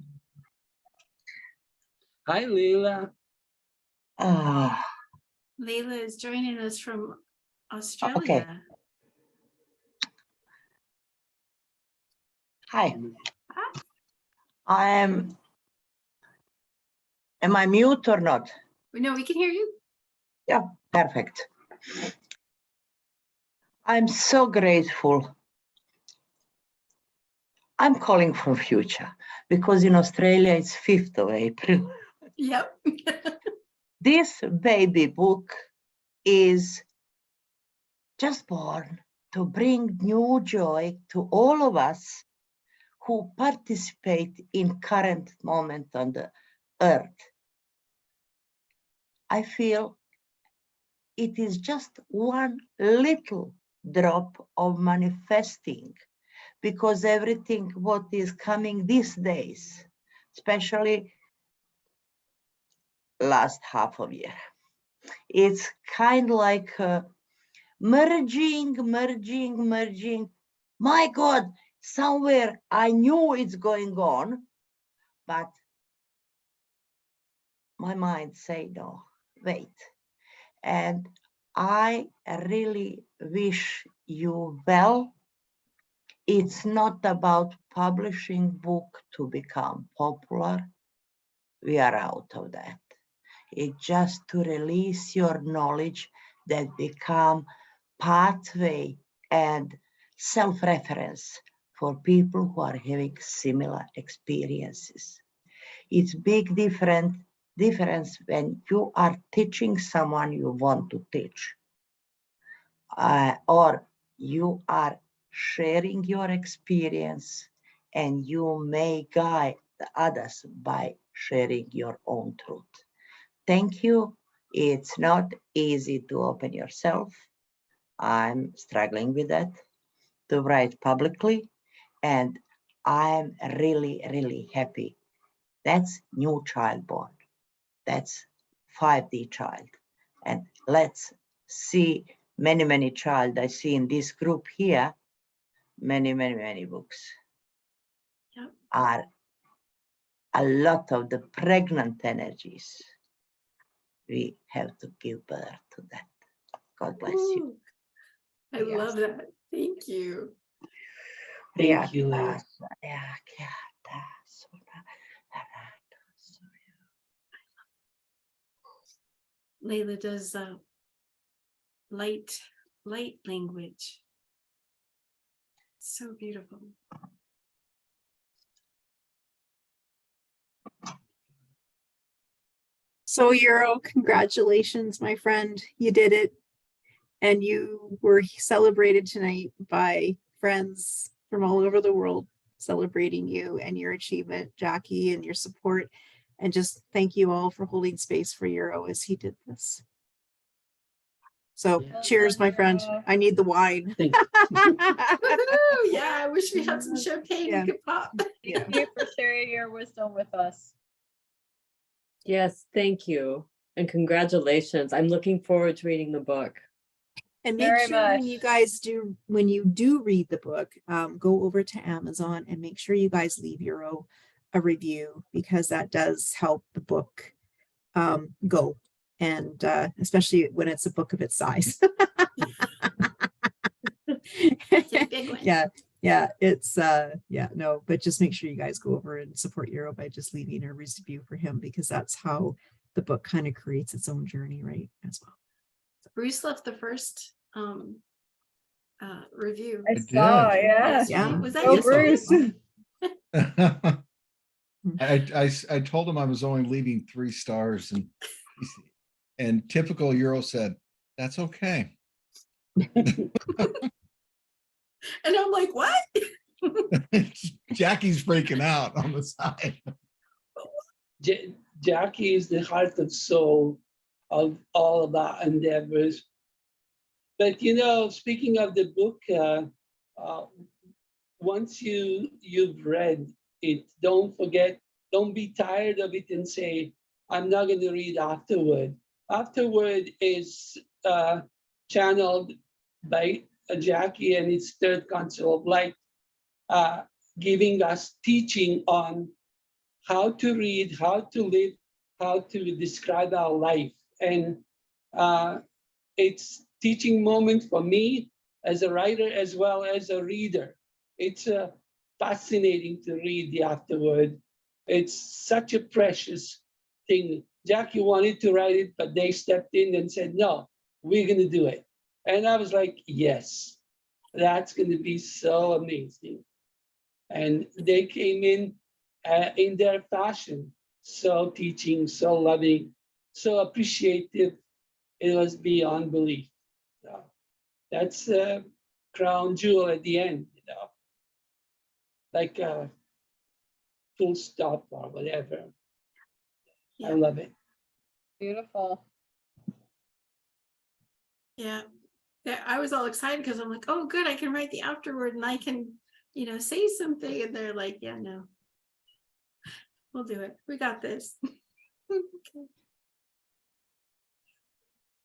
Hi, Leila. Ah, Leila is joining us from okay. Australia. Hi. Hi. Am I mute or not? No, we can hear you. Yeah, perfect. I'm so grateful. I'm calling from future because in Australia it's 5th of April. Yep. This baby book is just born to bring new joy to all of us who participate in current moment on the earth. I feel it is just one little drop of manifesting, because everything what is coming these days, especially last half of year, it's kind of like merging. My God, somewhere I knew it's going on, but my mind say no, wait. And I really wish you well. It's not about publishing book to become popular. We are out of that. It's just to release your knowledge that become pathway and self-reference for people who are having similar experiences. It's big difference when you are teaching someone you want to teach, or you are sharing your experience and you may guide others by sharing your own truth. Thank you. It's not easy to open yourself. I'm struggling with that, to write publicly, and I'm really happy. That's new child born. That's 5D child. And let's see many child I see in this group here, many books. Yep. Are a lot of the pregnant energies. We have to give birth to that. God bless you. Ooh, I love that. Thank you. Thank you, Leila. Leila does light language. So beautiful. So Juro, congratulations, my friend. You did it. And you were celebrated tonight by friends from all over the world celebrating you and your achievement, Jackie, and your support. And just thank you all for holding space for Juro as he did this. So Yeah. cheers, my friend. I need the wine. Thank you. Woohoo! Yeah, I wish we had some champagne Yeah. we could pop. Thank you for sharing your wisdom with us. Yes, thank you. And congratulations. I'm looking forward to reading the book. And make Very sure when much. you guys do, when you do read the book, go over to Amazon and make sure you guys leave Juro a review, because that does help the book go. And especially when it's a book of its size. It's a big one. Yeah, it's no, but just make sure you guys go over and support Juro by just leaving a review for him, because that's how the book kind of creates its own journey, right? As well. Bruce left the first review. I did. saw, yeah. Yeah. Was that Go yesterday? Bruce. I told him I was only leaving 3 stars, and typical Juro said, "That's okay." And I'm like, what? Jackie's freaking out on the side. Jackie is the heart and soul of all of our endeavors. But you know, speaking of the book, once you've read it, don't forget, don't be tired of it and say, I'm not going to read afterward. Afterward is channeled by Jackie and its third council of light, giving us teaching on how to read, how to live, how to describe our life. And it's teaching moment for me as a writer as well as a reader. It's fascinating to read the afterword. It's such a precious thing. Jackie wanted to write it, but they stepped in and said, no, we're going to do it. And I was like, yes, that's going to be so amazing. And they came in their fashion, so teaching, so loving, so appreciative. It was beyond belief. So that's a crown jewel at the end, you know, like a full stop or whatever. I love it. Beautiful. Yeah. Yeah, I was all excited because I'm like, oh, good, I can write the afterword and I can, you know, say something. And they're like, yeah, no, we'll do it. We got this. Okay.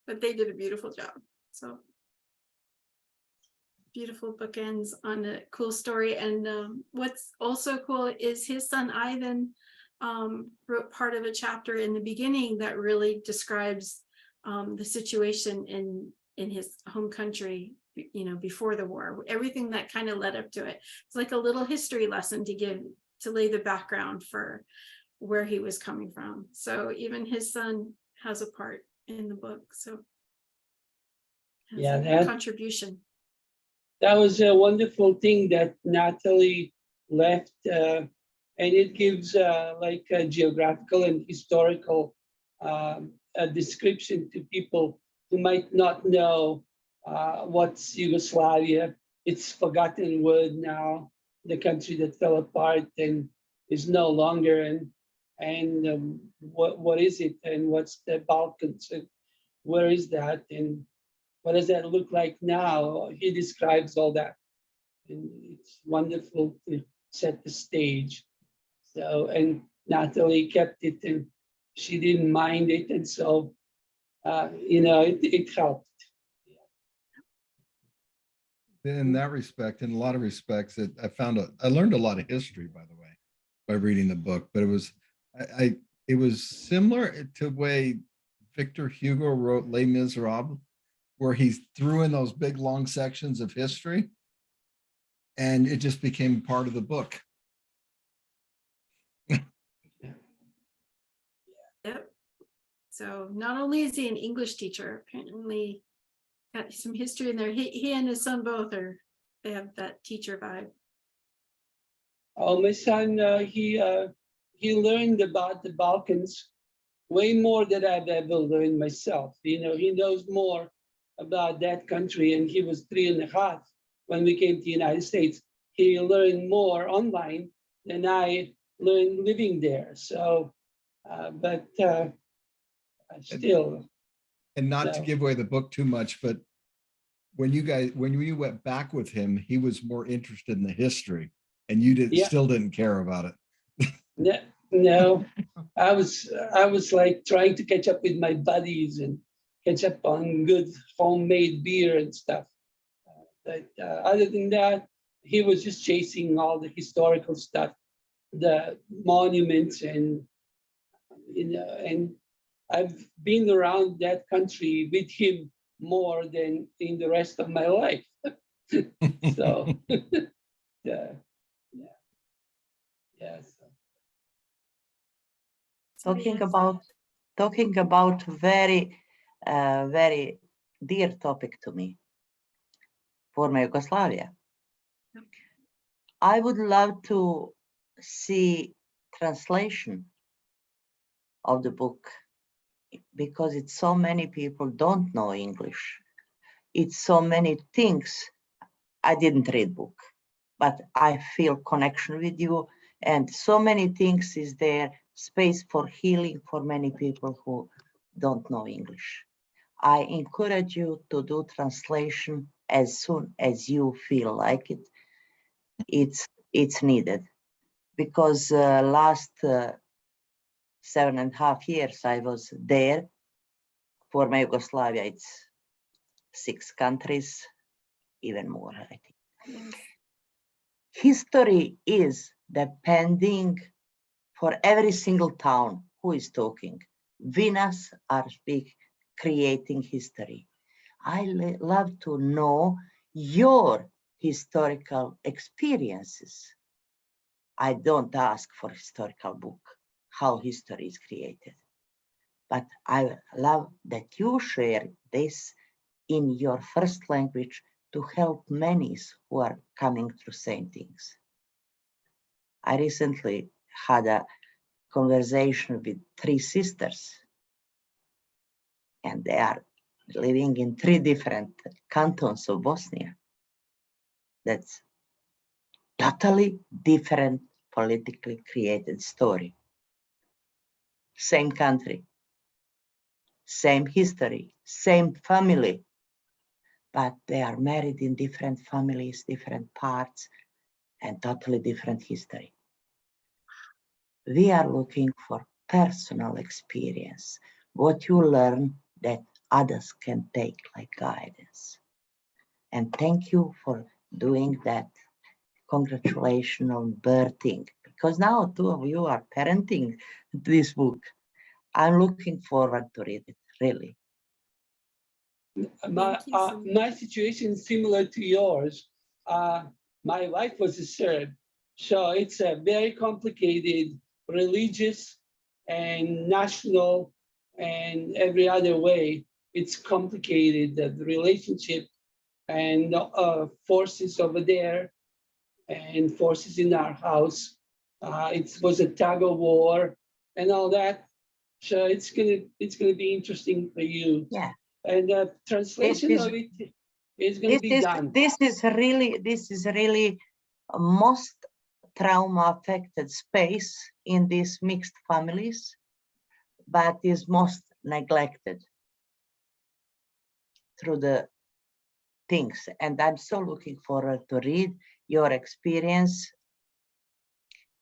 But they did a beautiful job. So beautiful bookends on a cool story. And what's also cool is his son Ivan wrote part of a chapter in the beginning that really describes the situation in his home country, you know, before the war, everything that kind of led up to it. It's like a little history lesson to lay the background for where he was coming from. So even his son has a part in the book. So yeah, that contribution. That was a wonderful thing that Natalie left, and it gives like a geographical and historical a description to people who might not know what's Yugoslavia. It's forgotten word now, the country that fell apart and is no longer. And what is it? And what's the Balkans? And where is that? And what does that look like now? He describes all that. And it's wonderful to set the stage. So, and Natalie kept it and she didn't mind it. And so, you know, it helped. In that respect, in a lot of respects, I learned a lot of history, by the way, by reading the book, but it was similar to the way Victor Hugo wrote Les Miserables, where he threw in those big long sections of history and it just became part of the book. Yep. So not only is he an English teacher, apparently got some history in there. He and his son both they have that teacher vibe. Oh, my son, he learned about the Balkans way more than I've ever learned myself. You know, he knows more about that country, and he was 3.5 when we came to the United States. He learned more online than I learned living there. So, but still. And not to give away the book too much, but when you went back with him, he was more interested in the history, and you still didn't care about it. No, I was like trying to catch up with my buddies and catch up on good homemade beer and stuff. But other than that, he was just chasing all the historical stuff, the monuments, and you know, and I've been around that country with him more than in the rest of my life. So, yeah. So. Talking about very, very dear topic to me, former Yugoslavia. I would love to see translation of the book because it's so many people don't know English. It's so many things. I didn't read book, but I feel connection with you, and so many things is there space for healing for many people who don't know English. I encourage you to do translation as soon as you feel like it. It's needed, because last 7.5 years I was there. For my Yugoslavia, it's 6 countries, even more, I think. Yes. History is depending for every single town who is talking. Winners are creating history. I love to know your historical experiences. I don't ask for historical book, how history is created. But I love that you share this in your first language to help many who are coming through same things. I recently had a conversation with 3 sisters, and they are living in 3 different cantons of Bosnia. That's totally different politically created story. Same country, same history, same family, but they are married in different families, different parts, and totally different history. We are looking for personal experience, what you learn that others can take like guidance. And thank you for doing that. Congratulations on birthing, because now 2 of you are parenting this book. I'm looking forward to read it, really. My situation is similar to yours. My wife was a Serb, so it's a very complicated religious and national and every other way. It's complicated, the relationship and forces over there and forces in our house. It was a tug of war and all that. So it's gonna be interesting for you. Yeah. And the translation of it is going to be done. This is really most trauma affected space in these mixed families, but is most neglected through the things. And I'm so looking forward to read your experience.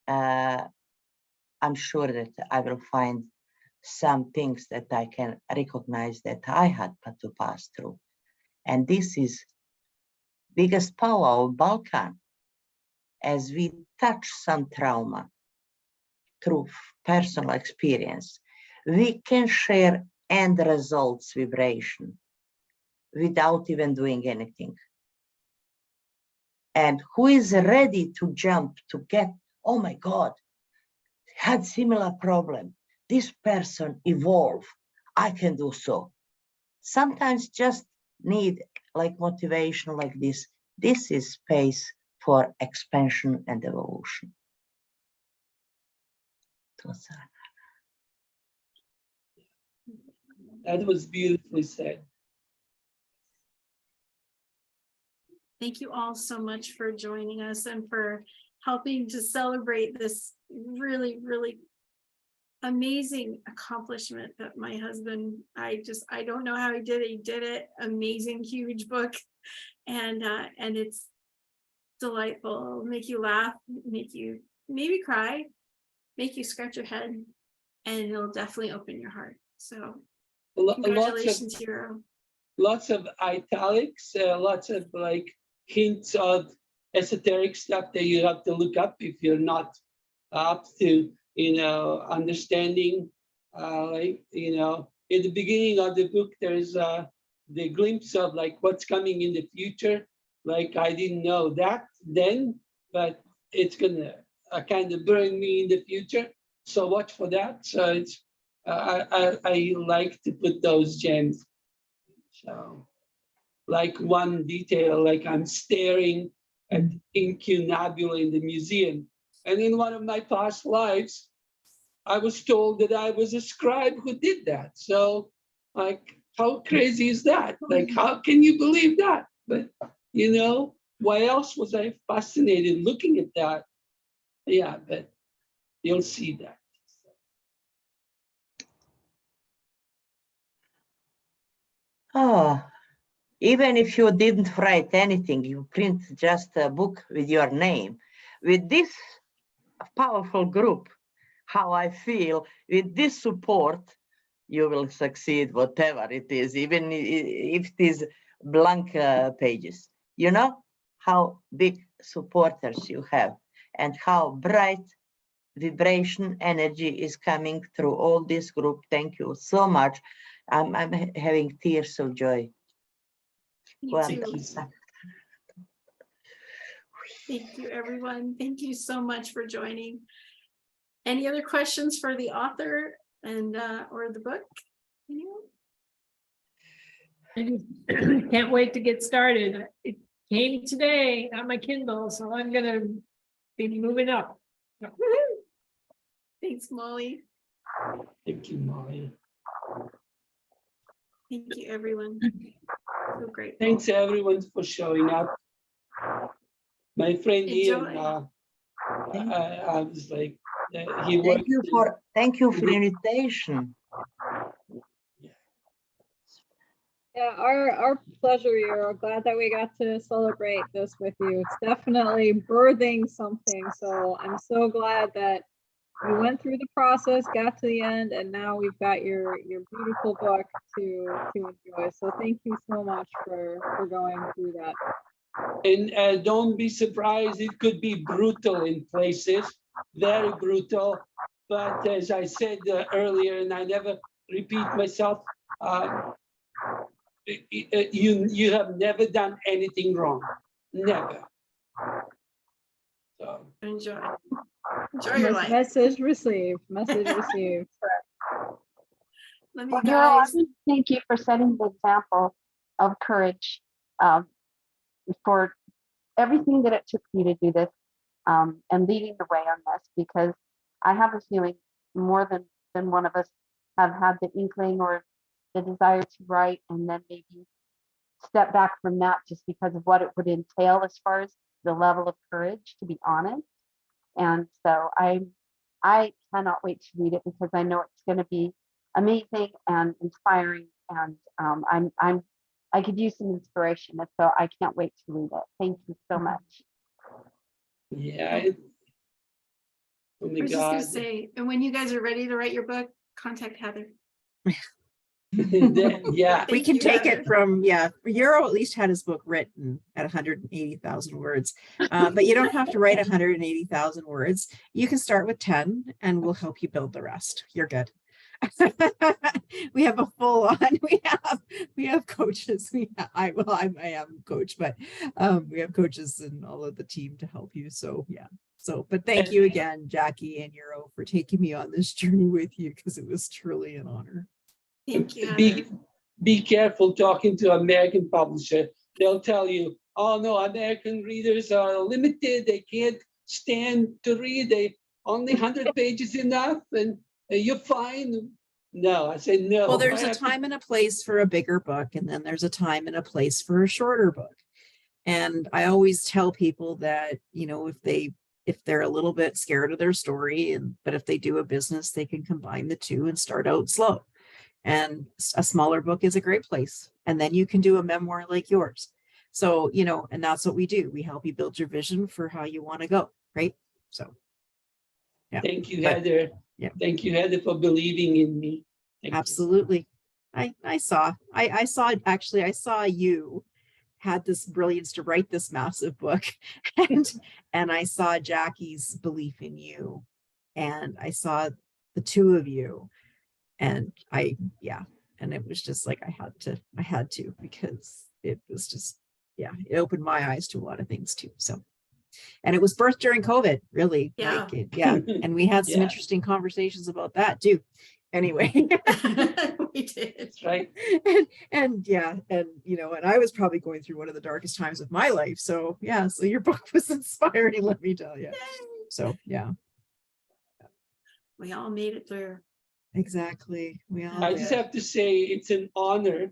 I'm sure that I will find some things that I can recognize that I had to pass through. And this is biggest power of Balkan. As we touch some trauma through personal experience, we can share end results vibration without even doing anything. And who is ready to jump to get, oh my God, had similar problem. This person evolved. I can do so. Sometimes just need like motivation like this. This is space for expansion and evolution. That was beautifully said. Thank you all so much for joining us and for helping to celebrate this really, really amazing accomplishment that my husband, I don't know how he did it. He did it. Amazing, huge book. And it's delightful. It'll make you laugh, make you maybe cry, make you scratch your head, and it'll definitely open your heart. So congratulations, Juro. Lots of italics, lots of like hints of esoteric stuff that you have to look up if you're not up to, understanding. In the beginning of the book, there's the glimpse of like what's coming in the future. Like I didn't know that then, but it's gonna kind of bring me in the future. So watch for that. So it's I like to put those gems. So like one detail, like I'm staring at incunabula in the museum. And in one of my past lives, I was told that I was a scribe who did that. So like, how crazy is that? Like, how can you believe that? But why else was I fascinated looking at that? Yeah, but you'll see that. Oh, even if you didn't write anything, you print just a book with your name. With this powerful group, how I feel, with this support, you will succeed, whatever it is, even if it is blank pages. You know how big supporters you have and how bright vibration energy is coming through all this group. Thank you so much. I'm having tears of joy. Me Well, too. Thank you, everyone. Thank you so much for joining. Any other questions for the author and or the book? Anyone? I can't wait to get started. It came today on my Kindle, so I'm gonna be moving up. Thanks, Molly. Thank you, Molly. Thank you, everyone. So great. Thanks everyone for showing up. My friend Ian, Enjoy. I was like, he worked. Thank you for the invitation. Yeah, our pleasure. You're glad that we got to celebrate this with you. It's definitely birthing something. So I'm so glad that you went through the process, got to the end, and now we've got your beautiful book to enjoy. So thank you so much for going through that. And don't be surprised, it could be brutal in places, very brutal. But as I said earlier, and I never repeat myself, you have never done anything wrong, never. So enjoy your life. Message received. Message received. Let me, Juro, I guys. want to thank you for setting the example of courage, for everything that it took for you to do this, and leading the way on this, because I have a feeling more than one of us have had the inkling or the desire to write, and then maybe step back from that just because of what it would entail as far as the level of courage, to be honest. And so I cannot wait to read it, because I know it's going to be amazing and inspiring, and I could use some inspiration, and so I can't wait to read it. Thank you so much. yeah, oh my I was just gonna God. say, and when you guys are ready to write your book, contact Heather. Yeah, We can you, take Heather. it from, Juro at least had his book written at 180,000 words. But you don't have to write 180,000 words. You can start with 10 and we'll help you build the rest. You're good. We have a full on, we have coaches. I am a coach, but we have coaches and all of the team to help you. So yeah. So, but thank you again, Jackie and Juro, for taking me on this journey with you, because it was truly an honor. Thank you, Heather. Be careful talking to American publisher. They'll tell you, oh no, American readers are limited. They can't stand to read. They only 100 pages enough, and you're fine. No, I said no. Well, there's a time and a place for a bigger book, and then there's a time and a place for a shorter book. And I always tell people that, if they're a little bit scared of their story, but if they do a business, they can combine the two and start out slow. And a smaller book is a great place. And then you can do a memoir like yours. So, and that's what we do. We help you build your vision for how you want to go. Right. So. Yeah. Thank you, Heather. Yeah. Thank you, Heather, for believing in me. Thank Absolutely. You. I saw you had this brilliance to write this massive book, and I saw Jackie's belief in you, and I saw the two of you, and and it was just like I had to because it was just, it opened my eyes to a lot of things too. So, and it was birthed during COVID, really. Yeah. And we had some interesting conversations about that too. Anyway, we did. That's right. And I was probably going through one of the darkest times of my life. So so your book was inspiring, let me tell you. So we all made it through. Exactly. I just have to say it's an honor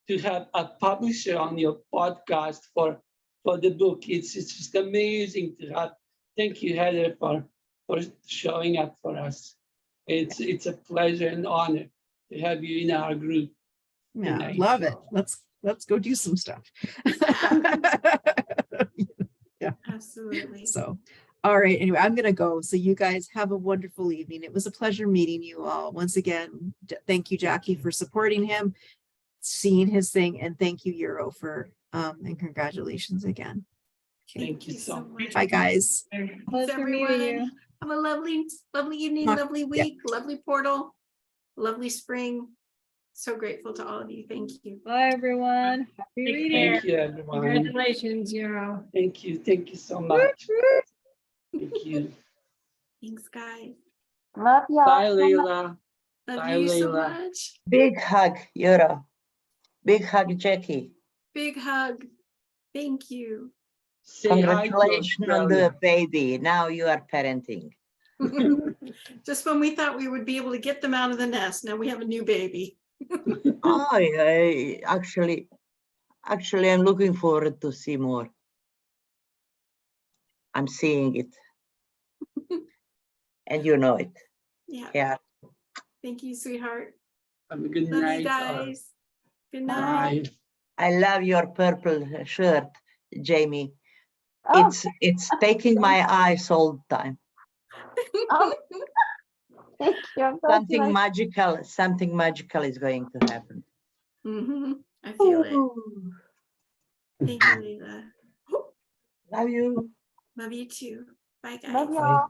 to have a publisher on your podcast for the book. It's just amazing to have. Thank you, Heather, for showing up for us. It's a pleasure and honor to have you in our group. Yeah, Nice. love it. Let's go do some stuff. Absolutely. So, all right. Anyway, I'm going to go. So you guys have a wonderful evening. It was a pleasure meeting you all. Once again, thank you, Jackie, for supporting him, seeing his thing, and thank you, Juro, for and congratulations again. Okay. Thank you so much. Bye, guys. Thanks, Pleasure meeting you. everyone. Have a lovely evening, Mwah. lovely Yeah. week, lovely portal, lovely spring. So grateful to all of you. Thank you. Bye, everyone. Happy Take reading. Thank you, everyone. Congratulations, Juro. Thank you so much. Thank you. Thanks, guys. Love y'all. Bye, so much. Leila. Love Bye, you so Leila. much. Big hug, Juro. Big hug, Jackie. Big hug. Thank you. Say hi to Congratulations on the Australia. baby. Now you are parenting. Just when we thought we would be able to get them out of the nest, now we have a new baby. Oh, actually, I'm looking forward to see more. I'm seeing it. And you know it. Yeah. Yeah. Thank you, sweetheart. Have a good Love night. you guys. Good night. Bye. I love your purple shirt, Jamie. Oh, It's taking my eyes all the time. oh. Thank you. I'm glad you like Something magical is going to happen. I feel it. Thank you, Leila. Love you. Love you too. Bye, guys. Love y'all.